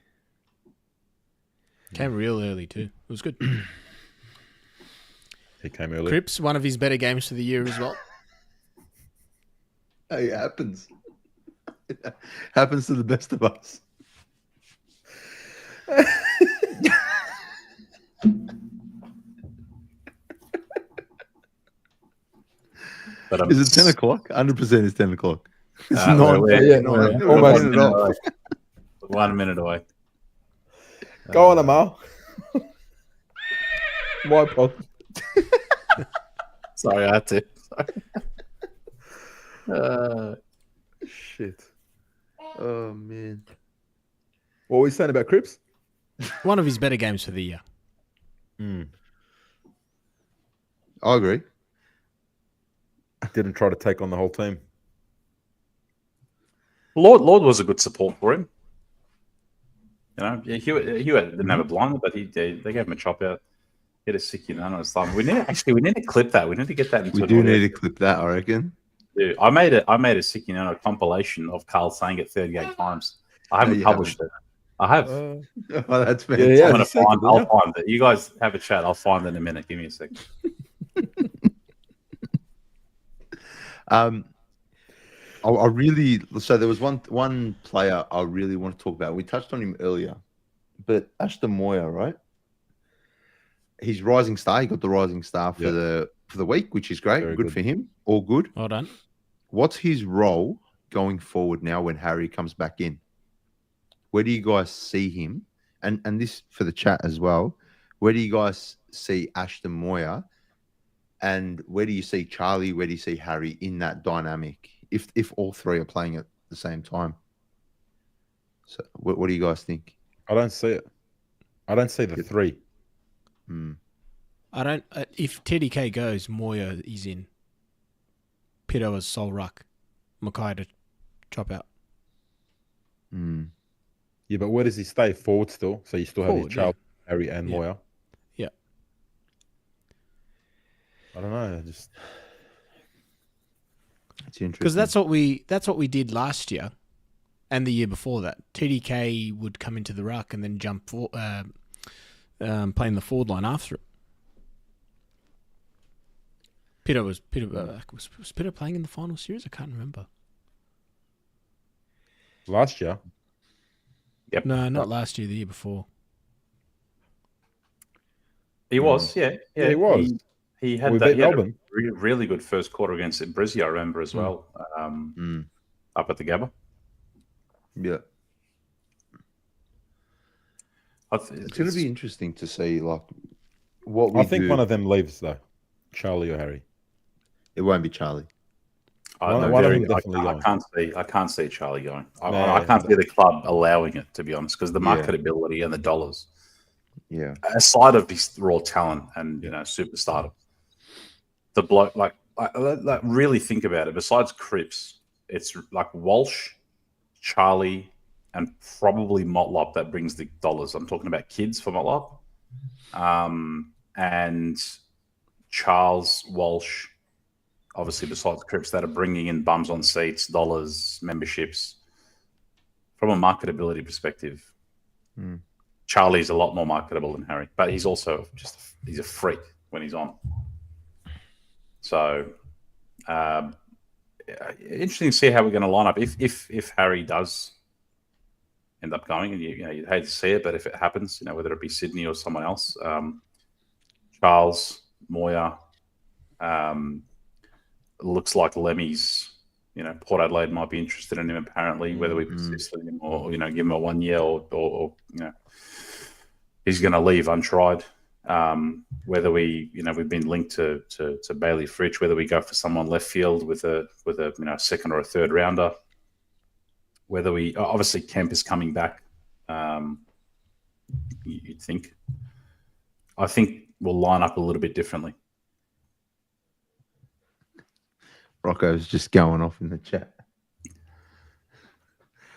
Came real early too. It was good. He came early. Cripps, one of his better games for the year as well. Hey, it happens. It happens to the best of us. But Is it 10 o'clock? 100% is 10 o'clock. It's Uh, not. we're- yeah, we're almost. 1 minute off. 1 minute away. Go on, Amal. My fault. Sorry, I had to. Shit. Oh, man. What were we saying about Cripps? One of his better games for the year. I agree. Didn't try to take on the whole team. Lord was a good support for him. Hewitt didn't have a blinder, but they gave him a chop out. He had a sick on his thumb. We need to clip that. We need to get that into We an do audio. need to clip that, I reckon. Dude, I made a sick compilation of Carl saying it 38 times. I haven't you published it. I have. Oh, that's Yeah, fantastic. yeah. I'm gonna you said it, I'll didn't find it. You guys have a chat. I'll find it in a minute. Give me a second. So there was one player I really want to talk about. We touched on him earlier, but Ashton Moya, right? He's rising star. He got the rising star for the week, which is great. Very Good good. for him. All good. Well done. What's his role going forward now when Harry comes back in? Where do you guys see him? And this for the chat as well. Where do you guys see Ashton Moya, and where do you see Charlie? Where do you see Harry in that dynamic? If all three are playing at the same time. So what do you guys think? I don't see it. I don't see the three. I don't. If TDK goes, Moya is in. Pito as sole ruck. Mackay to chop out. Yeah, but where does he stay? Forward still. So you still have your Forward, Charles, Harry, and Yeah. Moya. Yeah. I don't know. Just It's interesting Because that's what we did last year, and the year before that. TDK would come into the ruck and then jump for playing the forward line after it. Was Pito playing in the final series? I can't remember. last year. Yep. No, not last year. The year before. He was, yeah, Yeah, he was. He had We that. beat He had a Melbourne. really good first quarter against Brizzy, I remember as well. Up at the Gabba. Yeah. It's going to be interesting to see like what we I think do. one of them leaves though, Charlie or Harry. It won't be Charlie. One of them definitely I going. can't see Charlie going. I No, can't see the club allowing it, to be honest, because the Yeah. marketability and the dollars, Yeah. aside of his raw talent and superstardom, the bloke like really think about it. Besides Cripps, it's like Walsh, Charlie, and probably Motlop that brings the dollars. I'm talking about kids for Motlop, and Charles, Walsh. Obviously, besides Cripps, that are bringing in bums on seats, dollars, memberships. From a marketability perspective, Charlie's a lot more marketable than Harry, but he's also he's a freak when he's on. So, interesting to see how we're going to line up. If Harry does end up going, and you'd hate to see it, but if it happens, whether it be Sydney or someone else, Charles, Moya. Looks like Lemmy's, Port Adelaide might be interested in him apparently, whether we persist in him or, give him a 1 year or he's going to leave untried. Whether we've been linked to Bailey Fritsch, whether we go for someone left field with a second or a third rounder, whether we, obviously Kemp is coming back. You'd think. I think we'll line up a little bit differently. Rocco's just going off in the chat.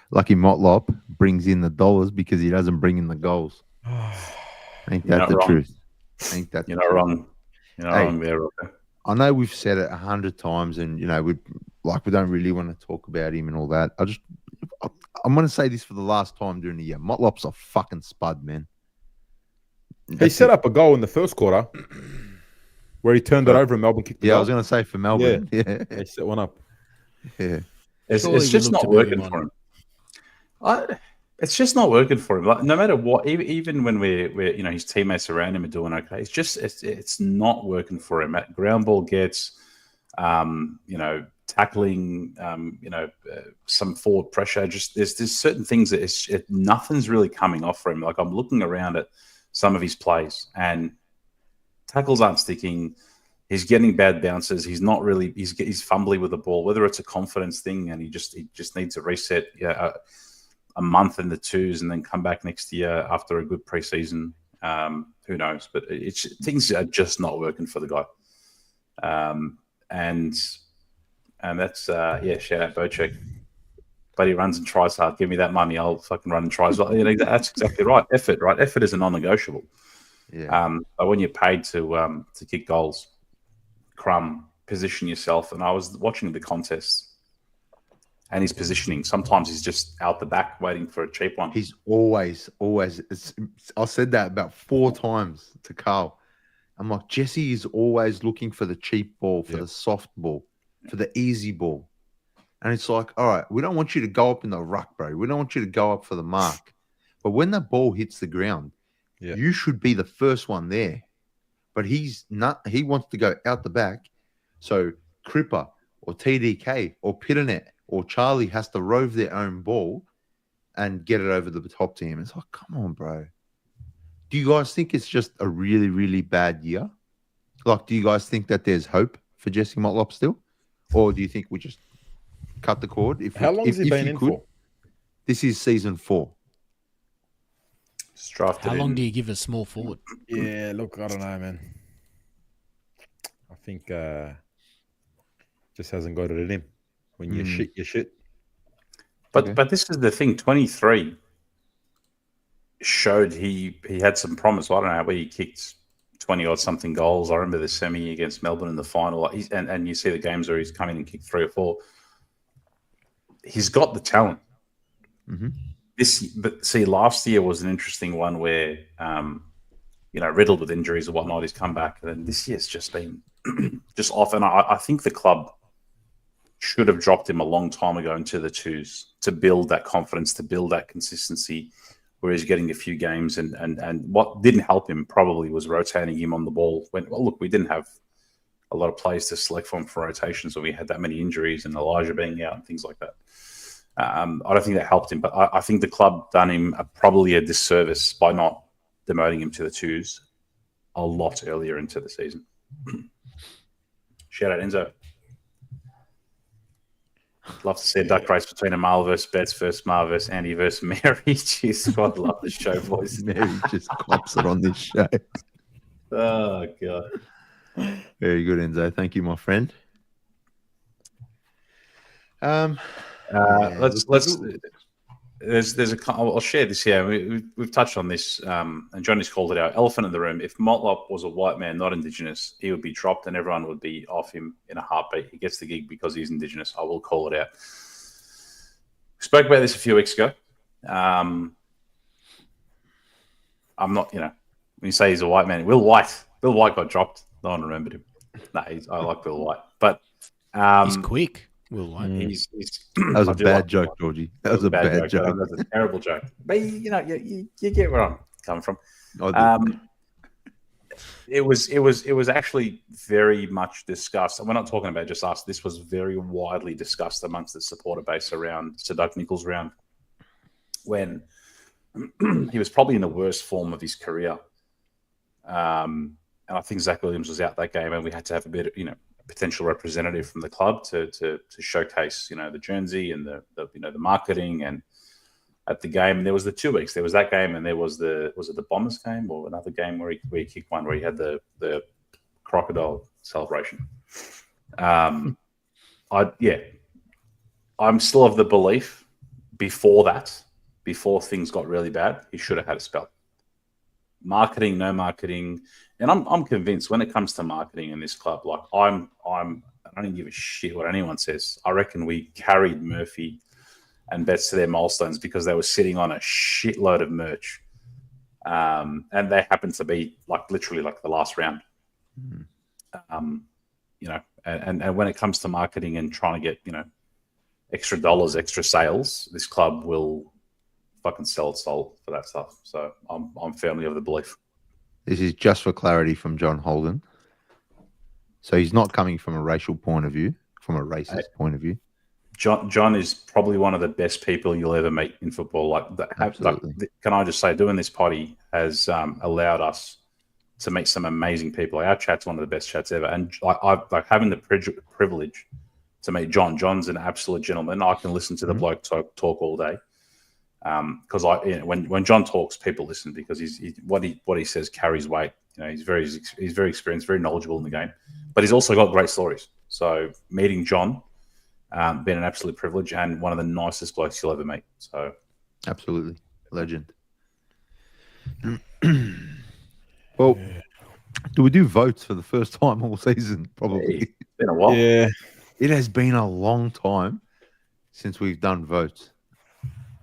Lucky Motlop brings in the dollars because he doesn't bring in the goals. Ain't that the truth? Ain't that? You're not wrong. You're not wrong there, Rocco. I know we've said it 100 times, and we don't really want to talk about him and all that. I'm going to say this for the last time during the year. Motlop's a fucking spud, man. He set up a goal in the first quarter where he turned it over and Melbourne kicked it. Yeah, I was going to say for Melbourne. Yeah. He set one up. Yeah. It's just not working for him. It's just not working for him. Like, no matter what, even when we're his teammates around him are doing okay, it's not working for him. At ground ball gets, tackling, some forward pressure. Just there's certain things that nothing's really coming off for him. Like I'm looking around at some of his plays and tackles aren't sticking. He's getting bad bounces. He's not really. He's fumbly with the ball. Whether it's a confidence thing and he just needs to reset. A month in the twos and then come back next year after a good preseason. Who knows? But things are just not working for the guy. And that's shout out Bocek. But he runs and tries hard. Give me that money, I'll fucking run and try as well. That's exactly right. Effort, right? Effort is a non-negotiable. Yeah. But when you're paid to kick goals, position yourself. And I was watching the contest. And his positioning, sometimes he's just out the back waiting for a cheap one. He's always. I said that about 4 times to Carl. I'm like, Jesse is always looking for the cheap ball, for the soft ball, for the easy ball. And it's like, all right, we don't want you to go up in the ruck, bro. We don't want you to go up for the mark. But when that ball hits the ground, you should be the first one there. But he's not. He wants to go out the back. So Cripper or TDK or Pitternet or Charlie has to rove their own ball and get it over the top to him. It's like, come on, bro. Do you guys think it's just a really, really bad year? Like, do you guys think that there's hope for Jesse Motlop still? Or do you think we just cut the cord? How long has he been in for? This is season 4. Just drafted How long in. do you give a small forward? Yeah, look, I don't know, man. I think just hasn't got it in him. When you shit, you shit. But this is the thing. 23 showed he had some promise. I don't know where he kicked 20 odd something goals. I remember the semi against Melbourne in the final. And you see the games where he's come in and kicked 3 or 4. He's got the talent. Mm-hmm. But see, last year was an interesting one where, riddled with injuries and whatnot, he's come back. And then this year's just been just off. And I think the club should have dropped him a long time ago into the 2s to build that confidence, to build that consistency, where he's getting a few games. And what didn't help him probably was rotating him on the ball. We didn't have a lot of players to select from for rotations, when we had that many injuries and Elijah being out and things like that. I don't think that helped him, but I think the club done him probably a disservice by not demoting him to the 2s a lot earlier into the season. Shout out Enzo. Love to see a duck race between Amal versus Betts versus Mar versus Andy versus Mary. Jeez, God, love the show, boys. Mary just cops it on this show. Oh, God. Very good, Enzo. Thank you, my friend. I'll share this here. We've touched on this, and Johnny's called it out. Elephant in the room. If Motlop was a white man, not Indigenous, he would be dropped and everyone would be off him in a heartbeat. He gets the gig because he's Indigenous. I will call it out. We spoke about this a few weeks ago. I'm not, when you say he's a white man, Will White got dropped. No one remembered him. No, I like Will White, but he's quick. Will White. That was a bad joke, Georgie. That was a bad joke. That was a terrible joke. But you get where I'm coming from. It was actually very much discussed, and we're not talking about just us. This was very widely discussed amongst the supporter base around Sir Doug Nicholls' round, when he was probably in the worst form of his career. And I think Zach Williams was out that game, and we had to have a bit of, potential representative from the club to showcase, the Guernsey and the marketing and at the game. And there was the 2 weeks. There was that game, and there was the Bombers game, or another game where he kicked one where he had the crocodile celebration. I'm still of the belief before things got really bad, he should have had a spell. Marketing, no marketing. And I'm convinced when it comes to marketing in this club, like I don't give a shit what anyone says. I reckon we carried Murphy and Betts to their milestones because they were sitting on a shitload of merch. And they happened to be literally the last round. And when it comes to marketing and trying to get, extra dollars, extra sales, this club will fucking sell its soul for that stuff. So I'm firmly of the belief. This is just for clarity from John Holden. So he's not coming from a racial point of view, from a racist point of view. John is probably one of the best people you'll ever meet in football. Can I just say, doing this potty has allowed us to meet some amazing people. Our chat's one of the best chats ever, and I've having the privilege to meet John. John's an absolute gentleman. I can listen to the bloke talk all day. Because when John talks, people listen because what he says carries weight. He's very experienced, very knowledgeable in the game, but he's also got great stories. So meeting John, been an absolute privilege and one of the nicest blokes you'll ever meet. So absolutely legend. Well, do we do votes for the first time all season? Probably. It's been a while. Yeah, it has been a long time since we've done votes.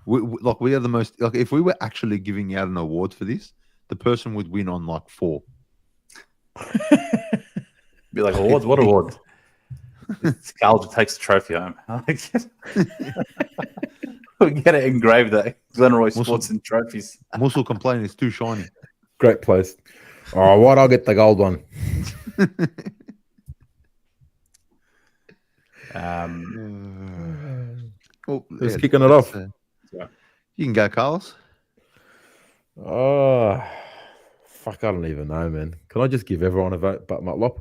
We are the most, if we were actually giving out an award for this, the person would win on 4. Be like, awards? What award? Carlton takes the trophy home. We get it engraved at Glenroy Sports and Trophies. Mussel complain it's too shiny. great place. Oh, what? I'll get the gold one. Just kicking it off. You can go, Carlos. Oh, Fuck, I don't even know, man. Can I just give everyone a vote but Motlop?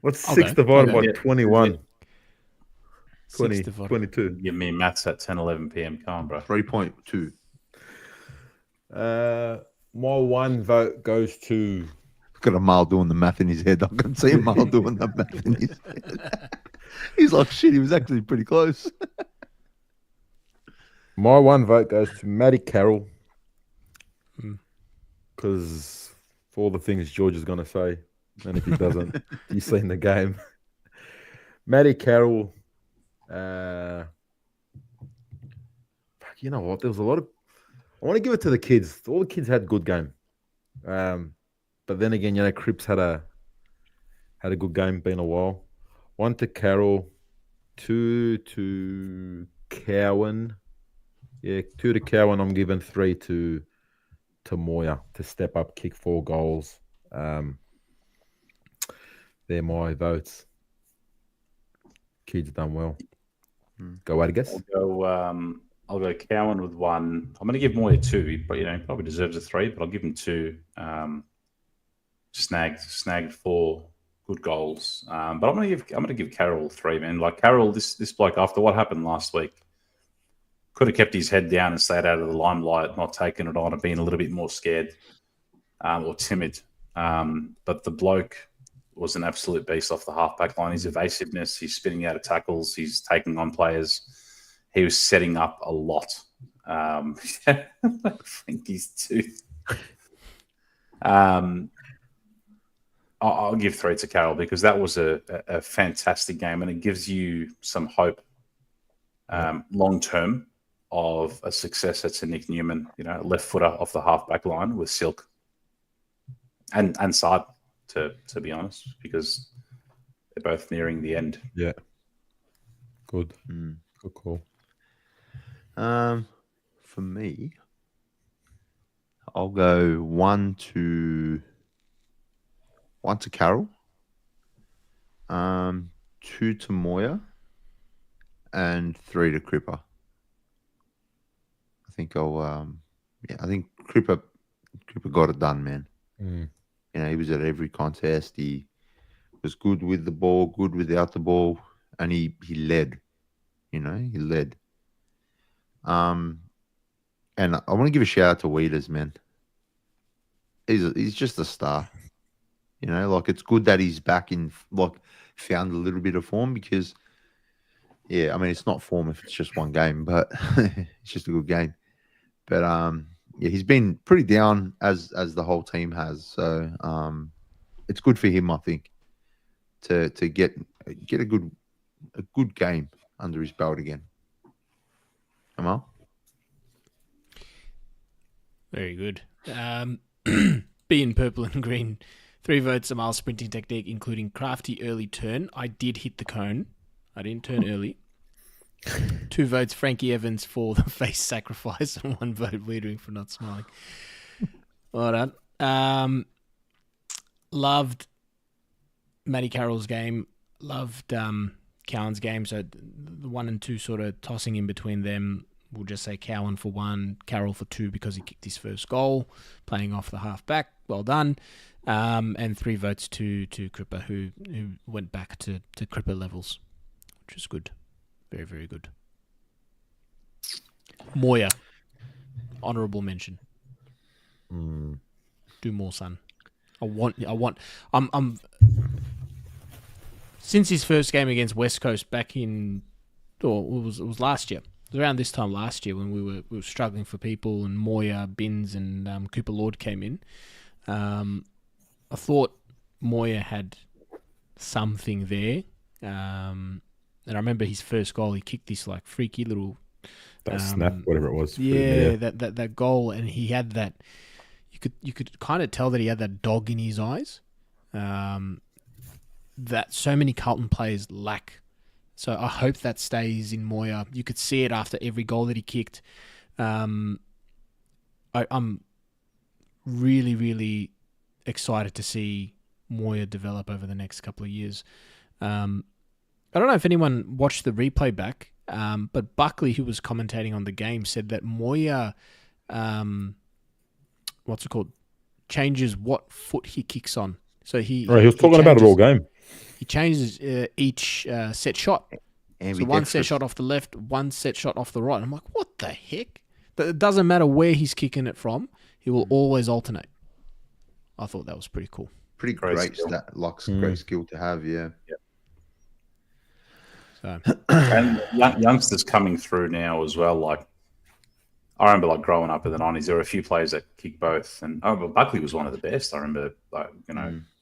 What's I'll 6 go. divided I'll by go. 21? 6 20, divided. 22. Give me maths at 10, 11 p.m. Come on, bro. 3.2. My one vote goes to Got a Mal doing the math in his head. I can see Mal doing the math in his head. He's like, shit, he was actually pretty close. my one vote goes to Matty Carroll. Hmm. Because for all the things George is gonna say, and if he doesn't, he's seen the game. Matty Carroll, fuck, you know what? There was a lot of. I want to give it to the kids. All the kids had good game, but then again, you know, Cripps had a good game. Been a while. 1 to Carroll, 2 to Cowan. Yeah, 2 to Cowan. I'm giving 3 to Moya to step up, kick 4 goals. They're my votes. Kids done well. Go out, I guess. I'll go Cowan with 1. I'm going to give Moya 2, but he probably deserves a 3. But I'll give him 2. Snagged 4 good goals. But I'm going to give Carroll 3, man. Like Carroll, this bloke after what happened last week, could have kept his head down and stayed out of the limelight, not taking it on and being a little bit more scared or timid. But the bloke was an absolute beast off the halfback line. His evasiveness, he's spinning out of tackles, he's taking on players. He was setting up a lot. I think he's 2. I'll give 3 to Carroll because that was a fantastic game and it gives you some hope long term of a successor to Nick Newman, left footer off the halfback line with Silk and Saad, to be honest, because they're both nearing the end. Yeah. Good. Good call. For me, I'll go 1 to Carroll, 2 to Moya, and 3 to Cripper. I think I think Cripper got it done, man. He was at every contest. He was good with the ball, good without the ball, and he led. He led. And I want to give a shout out to Weeders, man. He's just a star. It's good that he's back in, found a little bit of form because, it's not form if it's just one game, but it's just a good game. But he's been pretty down as the whole team has. So it's good for him, I think, to get a good game under his belt again. Amal? Very good. Being purple and green, 3 votes, Amal's sprinting technique, including crafty early turn. I did hit the cone. I didn't turn early. 2 votes, Frankie Evans for the face sacrifice, and 1 vote, Wiedering for not smiling. Well done. Loved Matty Carroll's game. Loved Cowan's game. So the 1 and 2 sort of tossing in between them. We'll just say Cowan for 1, Carroll for 2 because he kicked his first goal, playing off the half-back. Well done. And 3 votes to Cripper, who went back to Cripper levels, which is good. Very, very good. Moya, honourable mention. Do more, son. I'm since his first game against West Coast back in, it was last year. It was around this time last year when we were struggling for people, and Moya, Binns, and Cooper Lord came in. I thought Moya had something there. And I remember his first goal, he kicked this freaky little snap, whatever it was. Yeah, that goal, and he had that. You could kind of tell that he had that dog in his eyes. That so many Carlton players lack. So I hope that stays in Moya. You could see it after every goal that he kicked. I'm really, really excited to see Moya develop over the next couple of years. I don't know if anyone watched the replay back. But Buckley, who was commentating on the game, said that Moya, what's it called, changes what foot he kicks on. So he was talking about it all game. He changes each set shot. So one set shot off the left, one set shot off the right. I'm like, what the heck? It doesn't matter where he's kicking it from. He will always alternate. I thought that was pretty cool. Pretty great great skill to have, yeah. So. And youngsters coming through now as well. Like, I remember, like, growing up in the 90s, there were a few players that kicked both. And Buckley was one of the best. I remember, like,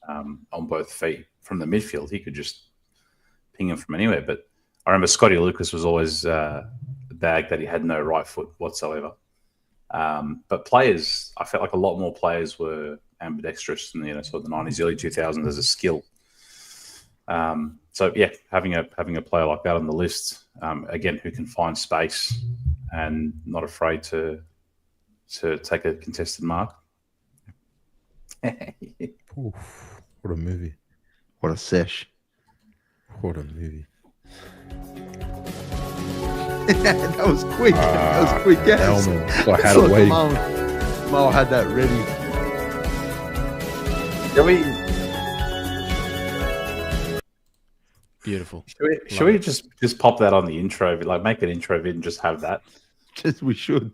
on both feet from the midfield. He could just ping him from anywhere. But I remember Scotty Lucas was always the bag that he had no right foot whatsoever. But players, I felt like a lot more players were ambidextrous in the sort of the 90s, early 2000s as a skill. So yeah, having a player like that on the list, again, who can find space and not afraid to take a contested mark. Oof, what a movie! What a sesh! What a movie! That was quick. That was quick, guys. I had it waiting. Mo had that ready. Beautiful. Should we just pop that on the intro? Like, make an intro vid and just have that? We should.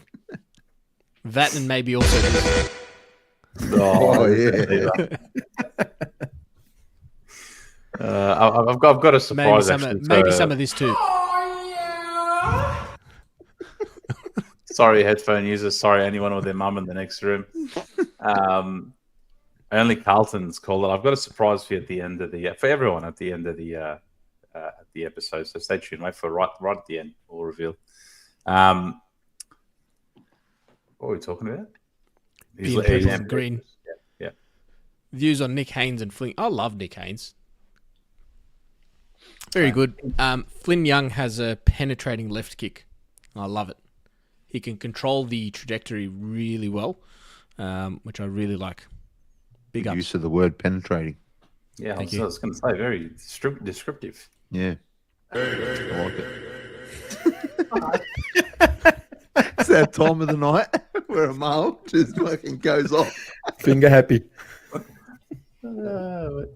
That and maybe also this. Oh yeah. I've got a surprise. Maybe some of this too. Sorry, headphone users. Sorry, anyone with their mum in the next room. Only Carlton's called it. I've got a surprise for you at the end of for everyone at the end of the episode. So stay tuned, mate. For right at the end, we'll reveal. What are we talking about? Green. Yeah. Views on Nick Haynes and Flynn. I love Nick Haynes. Very good. Flynn Young has a penetrating left kick. I love it. He can control the trajectory really well, which I really like. Big ups. Use of the word penetrating. Yeah, I was going to say, very descriptive. Yeah. I like it. It's that time of the night where a male just fucking goes off. Finger happy. Speaking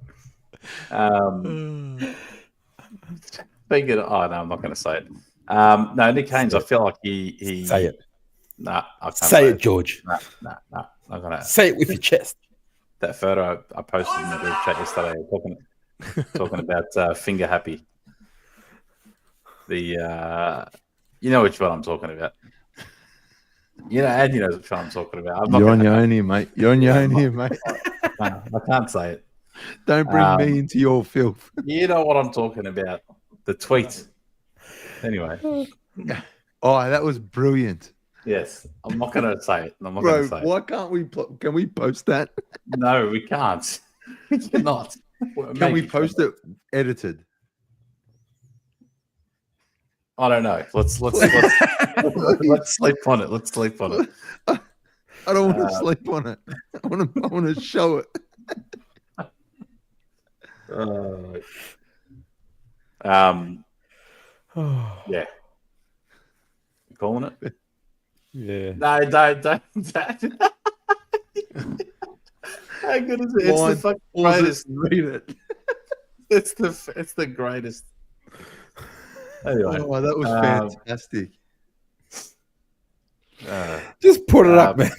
of, no, I'm not going to say it. No, Nick Haynes, I feel like he say it. Nah, I can't say it, George. Nah. I'm gonna say it with your chest. That photo I posted in the group chat yesterday, talking about finger happy. The you know which one I'm talking about. And you know which one I'm talking about. You're on your own here, mate. You're on your own here, mate. No, I can't say it. Don't bring me into your filth. You know what I'm talking about. The tweet. Anyway. Oh, that was brilliant. Yes. I'm not going to say it. I'm not going to say it. Why can't we? Can we post that? No, we can't. We cannot. Can we post it edited? I don't know. Let's sleep on it. Let's sleep on it. I don't want to sleep on it. I want to show it. Yeah. You calling it? Yeah. No, don't. How good is it? It's the fucking greatest. Read it. It's the greatest. Anyway, oh, that was fantastic. Just put it up, man.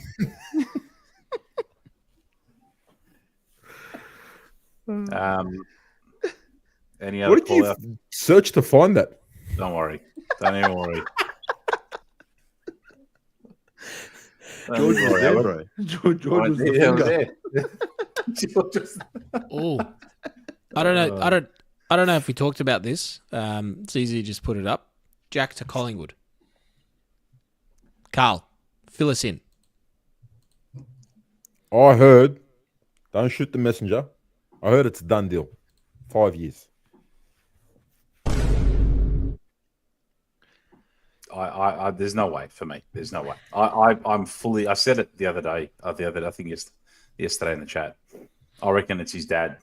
Any other what did you search to find that? Don't worry. Don't even worry. George was there, bro. George was the finger. Oh, I don't know. I don't know if we talked about this. It's easy to just put it up. Jack to Collingwood. Carl, fill us in. I heard, don't shoot the messenger. I heard it's a done deal. 5 years. There's no way for me. There's no way. I'm fully. I said it the other day. I think yesterday in the chat. I reckon it's his dad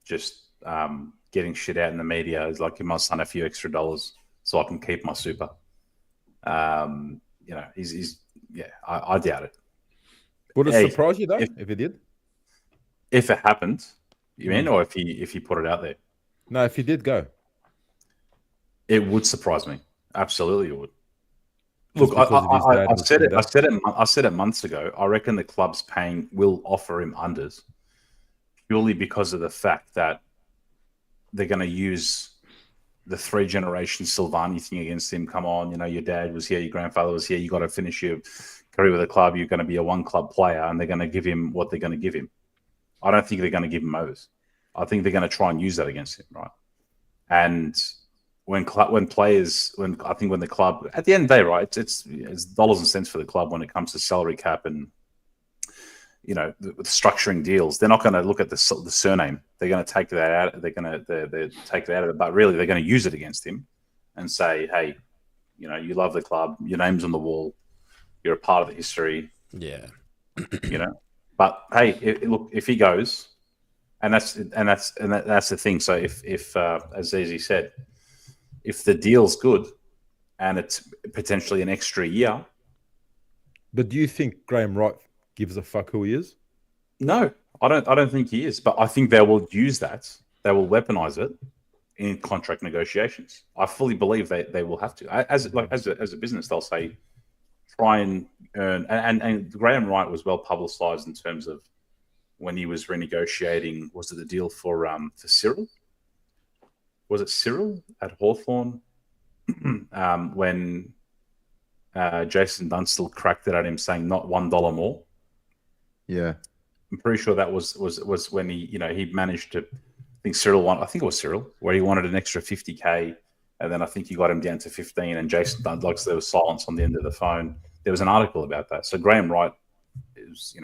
just getting shit out in the media. It's like, he must sign a few extra dollars so I can keep my super. You know, I doubt it. Would it Hey, surprise you though if it did? If it happened, you mean, or if he put it out there? No, if he did go. It would surprise me. Absolutely, it would. Just Look, because of his dad I was said it. cleaned up. I said it months ago. I reckon the club's will offer him unders purely because of the fact that they're going to use the 3-generation Silvagni thing against him. Come on, you know, your dad was here, your grandfather was here. You got to finish your career with the club. You're going to be a one-club player, and they're going to give him what they're going to give him. I don't think they're going to give him overs. I think they're going to try and use that against him, right? And when the club, at the end of the day, right, it's dollars and cents for the club when it comes to salary cap and, you know, with structuring deals. They're not going to look at the surname. They're going to take that out. They're going to take that out of it. But really, they're going to use it against him and say, hey, you know, you love the club. Your name's on the wall. You're a part of the history. Yeah. You know. But hey, look, if he goes, and that's the thing. So if as Zizi said, if the deal's good and it's potentially an extra year. But do you think Graham Wright gives a fuck who he is? No, I don't think he is. But I think they will use that. They will weaponize it in contract negotiations. I fully believe they will have to. As a business, they'll say, try and earn. And Graham Wright was well publicized in terms of when he was renegotiating. Was it the deal for Cyril? Was it Cyril at Hawthorn when Jason Dunstall cracked it at him, saying not $1 more? Yeah, I'm pretty sure that was when he managed to. I think it was Cyril, where he wanted an extra 50K, and then I think he got him down to 15. And Jason Dunstall, there was silence on the end of the phone. There was an article about that. So Graham Wright is,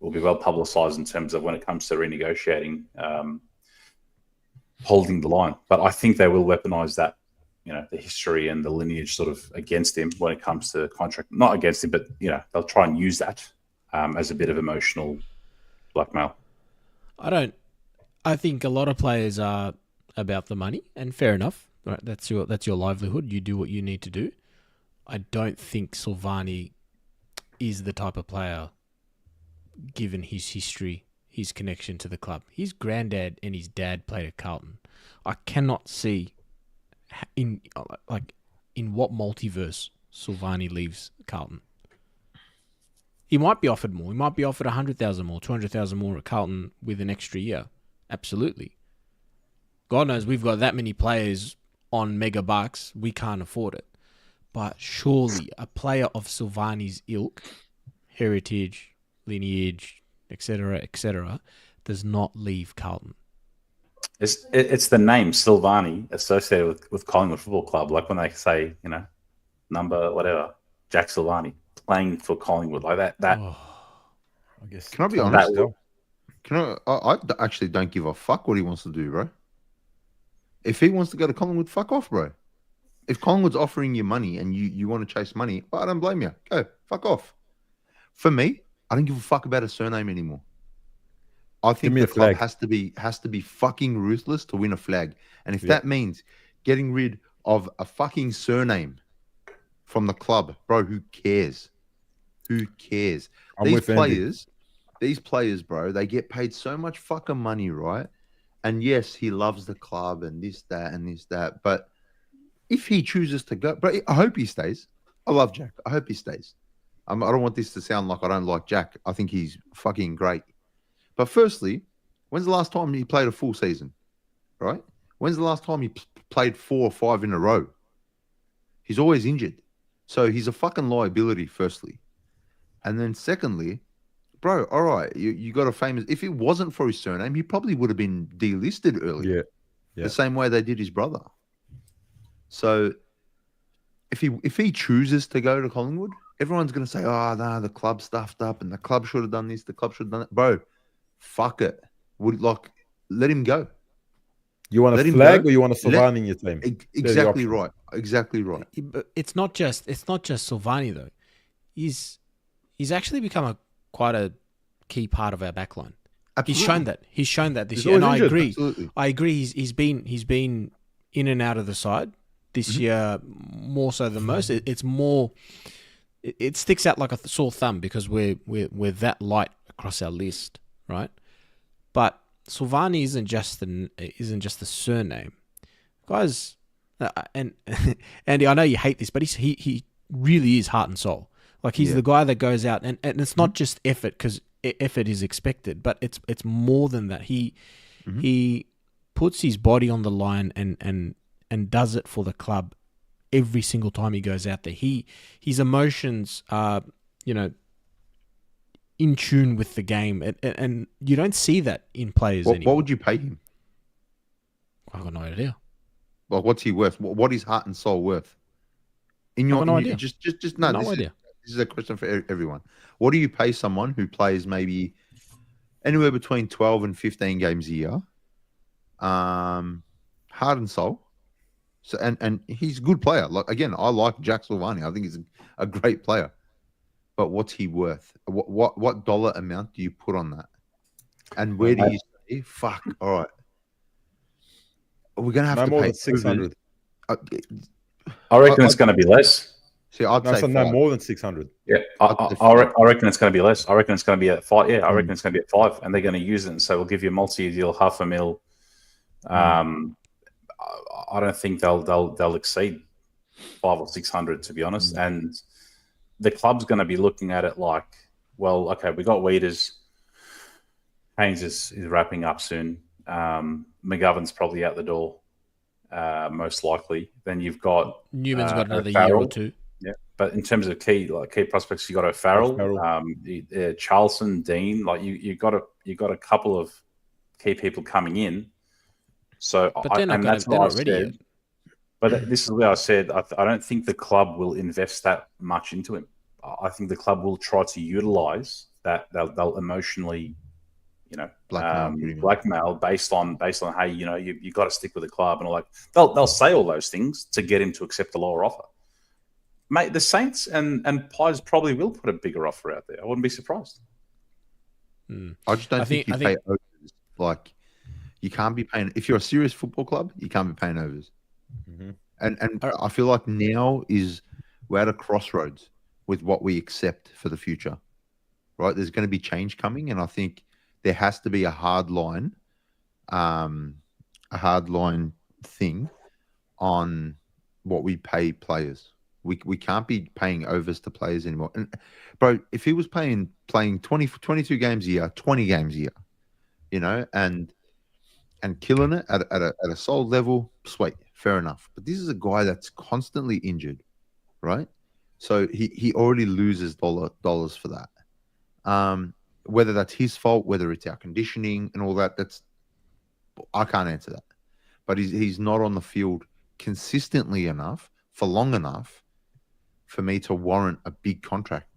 will be well publicized in terms of when it comes to renegotiating. Holding the line, but I think they will weaponize that, the history and the lineage sort of against him when it comes to contract. Not against him, but they'll try and use that as a bit of emotional blackmail. I think a lot of players are about the money, and fair enough. Right, that's your livelihood. You do what you need to do. I don't think Silvagni is the type of player, given his history, his connection to the club. His granddad and his dad played at Carlton. I cannot see in what multiverse Silvagni leaves Carlton. He might be offered more. He might be offered 100,000 more, 200,000 more at Carlton with an extra year. Absolutely. God knows we've got that many players on mega bucks. We can't afford it. But surely a player of Silvagni's ilk, heritage, lineage, etc., does not leave Carlton. It's the name Silvagni associated with Collingwood Football Club. Like when they say, number whatever, Jack Silvagni playing for Collingwood, like that. Oh, I guess. Can I be honest? I actually don't give a fuck what he wants to do, bro. If he wants to go to Collingwood, fuck off, bro. If Collingwood's offering you money and you want to chase money, well, I don't blame you. Go, fuck off. For me, I don't give a fuck about a surname anymore. I think the club has to be fucking ruthless to win a flag. And if that means getting rid of a fucking surname from the club, bro, who cares? Who cares? These players, bro, they get paid so much fucking money, right? And yes, he loves the club and this, that, and this, that. But if he chooses to go, bro, I hope he stays. I love Jack. I hope he stays. I don't want this to sound like I don't like Jack. I think he's fucking great. But firstly, when's the last time he played a full season? Right? When's the last time he played 4 or 5 in a row? He's always injured. So he's a fucking liability, firstly. And then secondly, bro, all right, you got a famous... If it wasn't for his surname, he probably would have been delisted earlier. Yeah. The same way they did his brother. So if he chooses to go to Collingwood, everyone's going to say, oh, no, the club stuffed up and the club should have done this, the club should have done that. Bro, fuck it. Let him go. You want a flag or you want a Silvagni in your team? Exactly right. Exactly right. But it's not just Silvagni though. He's actually become quite a key part of our backline. Absolutely. He's shown that this year, and I agree. Absolutely. I agree. He's been in and out of the side this year more so than most. It's more. It sticks out like a sore thumb because we're that light across our list, right? But Silvagni isn't just the surname, guys. And Andy, I know you hate this, but he really is heart and soul. Like he's the guy that goes out and it's not just effort because effort is expected, but it's more than that. He puts his body on the line and does it for the club every single time he goes out there. His emotions are, in tune with the game, and you don't see that in players anymore. What would you pay him? I've got no idea. Well, what's he worth? What is heart and soul worth? I've got no idea. Just no. No idea. This is a question for everyone. What do you pay someone who plays maybe anywhere between 12 and 15 games a year? Heart and soul. So and he's a good player. Like again, I like Zak Silvagni. I think he's a great player. But what's he worth? What dollar amount do you put on that? And where do you say, fuck, all right, we're gonna have No to more pay than 600. I reckon it's going to be less. See, I'd say No 5. more than 600. Yeah, I reckon it's going to be less. I reckon it's going to be at 5. Yeah, I reckon it's going to be at 5, and they're going to use it and say we'll give you a multi-year deal, $500,000. I don't think they'll exceed 500 or 600, to be honest. And the club's going to be looking at it like, well, okay, we got Weeders. Haynes is wrapping up soon. McGovern's probably out the door, most likely. Then you've got Newman's got another O'Farrell. year or two. Yeah, but in terms of key prospects, you got O'Farrell, Charlton, Dean. Like you got a couple of key people coming in. So, But they're not ready yet. But this is where I said I don't think the club will invest that much into him. I think the club will try to utilize that. They'll emotionally, blackmail based on hey, you got to stick with the club and all that. They'll say all those things to get him to accept a lower offer. Mate, the Saints and Pies probably will put a bigger offer out there. I wouldn't be surprised. I just don't think you pay overs. Like you can't be paying if you're a serious football club. You can't be paying overs. Mm-hmm. And I feel like now we're at a crossroads with what we accept for the future. Right? There's going to be change coming, and I think there has to be a hard line thing on what we pay players. We can't be paying overs to players anymore. And bro, if he was playing 22 games a year, 20 games a year, and killing it at a solid level, sweet, fair enough. But this is a guy that's constantly injured, right? So he already loses dollars for that. Whether that's his fault, whether it's our conditioning and all that, I can't answer that. But he's not on the field consistently enough for long enough for me to warrant a big contract.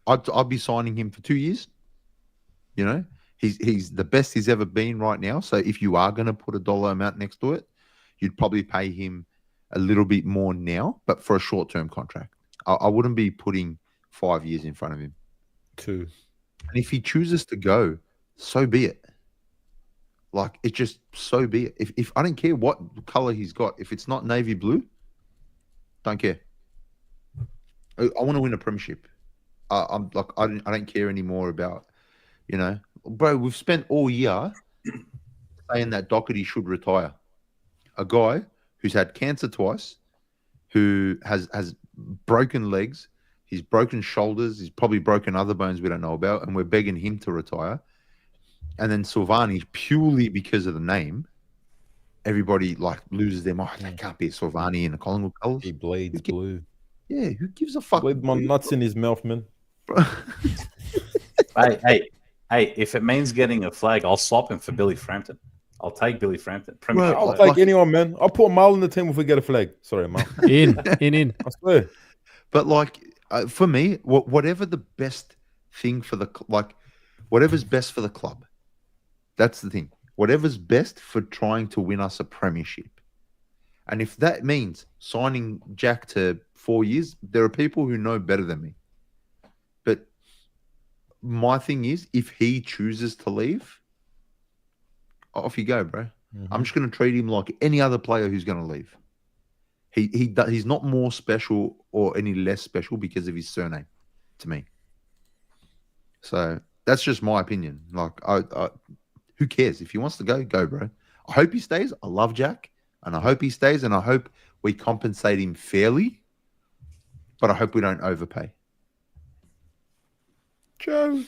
I'd be signing him for 2 years. He's the best he's ever been right now. So if you are going to put a dollar amount next to it, you'd probably pay him a little bit more now, but for a short-term contract. I wouldn't be putting 5 years in front of him. 2. And if he chooses to go, so be it. Like, it just, so be it. If I don't care what color he's got, if it's not navy blue, don't care. I want to win a premiership. I don't care anymore about, bro, we've spent all year saying that Doherty should retire. A guy who's had cancer twice, who has broken legs, he's broken shoulders, he's probably broken other bones we don't know about, and we're begging him to retire. And then Silvagni, purely because of the name, everybody loses their mind. That can't be a Silvagni in the Collingwood colours. He bleeds blue. Yeah, who gives a fuck? Bleed my nuts in his mouth, man. Hey, if it means getting a flag, I'll swap him for Billy Frampton. I'll take Billy Frampton. Bro, I'll take anyone, man. I'll put Marl in the team if we get a flag. Sorry, Marl. In. I swear. But for me, whatever the best thing for whatever's best for the club, that's the thing. Whatever's best for trying to win us a premiership. And if that means signing Jack to 4 years, there are people who know better than me. But my thing is, if he chooses to leave, off you go, bro. Mm-hmm. I'm just going to treat him like any other player who's going to leave. He's not more special or any less special because of his surname, to me. So that's just my opinion. Like, who cares if he wants to go, bro. I hope he stays. I love Jack, and I hope he stays, and I hope we compensate him fairly. But I hope we don't overpay. Joe.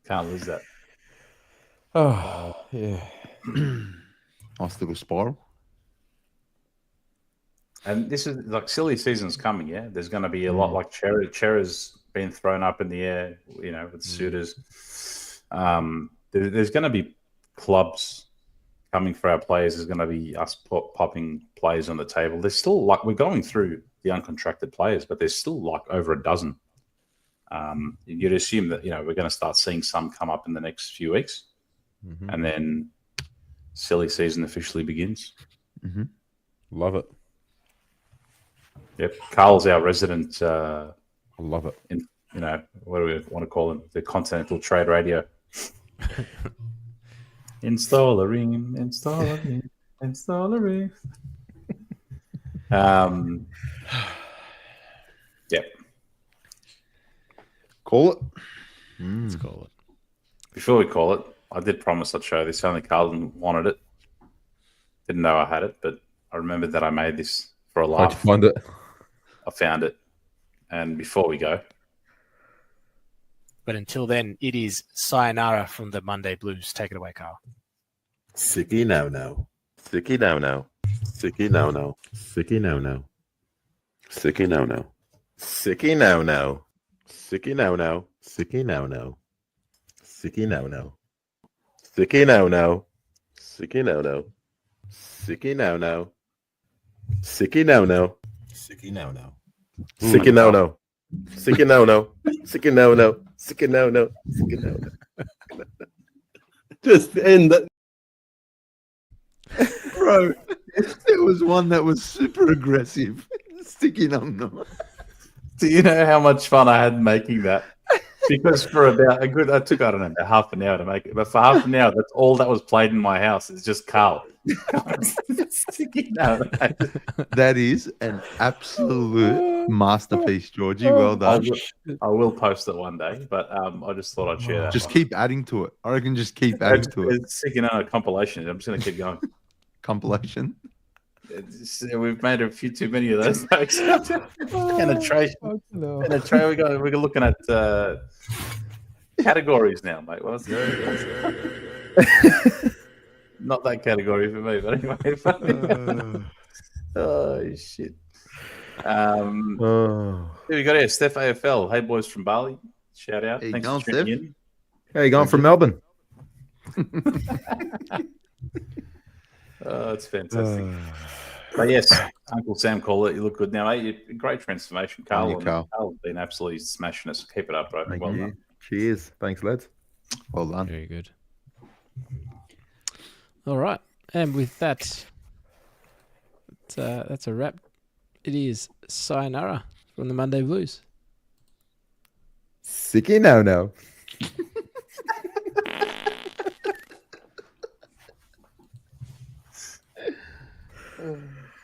Can't lose that. Oh, yeah. Nice little spiral. And this is like silly season's coming, yeah? There's going to be a lot like Chera's been thrown up in the air, you know, with suitors. There's going to be clubs coming for our players. There's going to be us popping players on the table. There's still like, we're going through the uncontracted players, but there's still like over a dozen. You'd assume that, you know, we're going to start seeing some come up in the next few weeks. And then silly season officially begins. Love it. Yep. Carl's our resident. I love it. You know, what do we want to call him? The Continental Trade Radio. Install a ring. Yep. Call it. Let's call it. Before we call it, I did promise I'd show this. Only Carlton wanted it. Didn't know I had it, but I remembered that I made this for a laugh. How'd you find it? I found it. And before we go, But until then, it is sayonara from the Monday Blues. Take it away, Carl. Sicky now. Sicky now. Sicky now. Sicky now. Sicky now. Sicky now. Sicky now. Sicky now. Sicky now. Sicky now. Sicky now. Sicky now. Sicky now. Sicky now. Sicky now. Sicky now. Sicky now. Sicky now. Sicky now. Just end that. Bro, there was one that was super aggressive. Sticking on them. do you know how much fun I had making that? Because for about I took, I don't know, about half an hour to make it. But for half an hour, that's all that was played in my house. It's just Carl. That is an absolute masterpiece, Georgie. Well done. I will post it one day, but I just thought I'd share that. Just keep adding to it. I reckon just keep adding to it. It's sticking on a compilation. I'm just going to keep going. Compilation. We've made a few too many of those. Penetration. We're looking at categories now, mate. What's not that category for me, but anyway. Oh shit. Here we got here, Steph AFL. Hey boys from Bali. Shout out. Hey, Thanks going, for tuning Steph? in. How you going from Melbourne? Oh, it's fantastic. But yes, Uncle Sam called it. You look good now, mate. Great transformation, Carl. Thank you, Carl. Carl's been absolutely smashing us. Keep it up, bro. Thank Well you. done. Cheers. Thanks, lads. Well done. Very good. All right, and with that, that's a wrap. It is sayonara from the Monday Blues. Sicky now.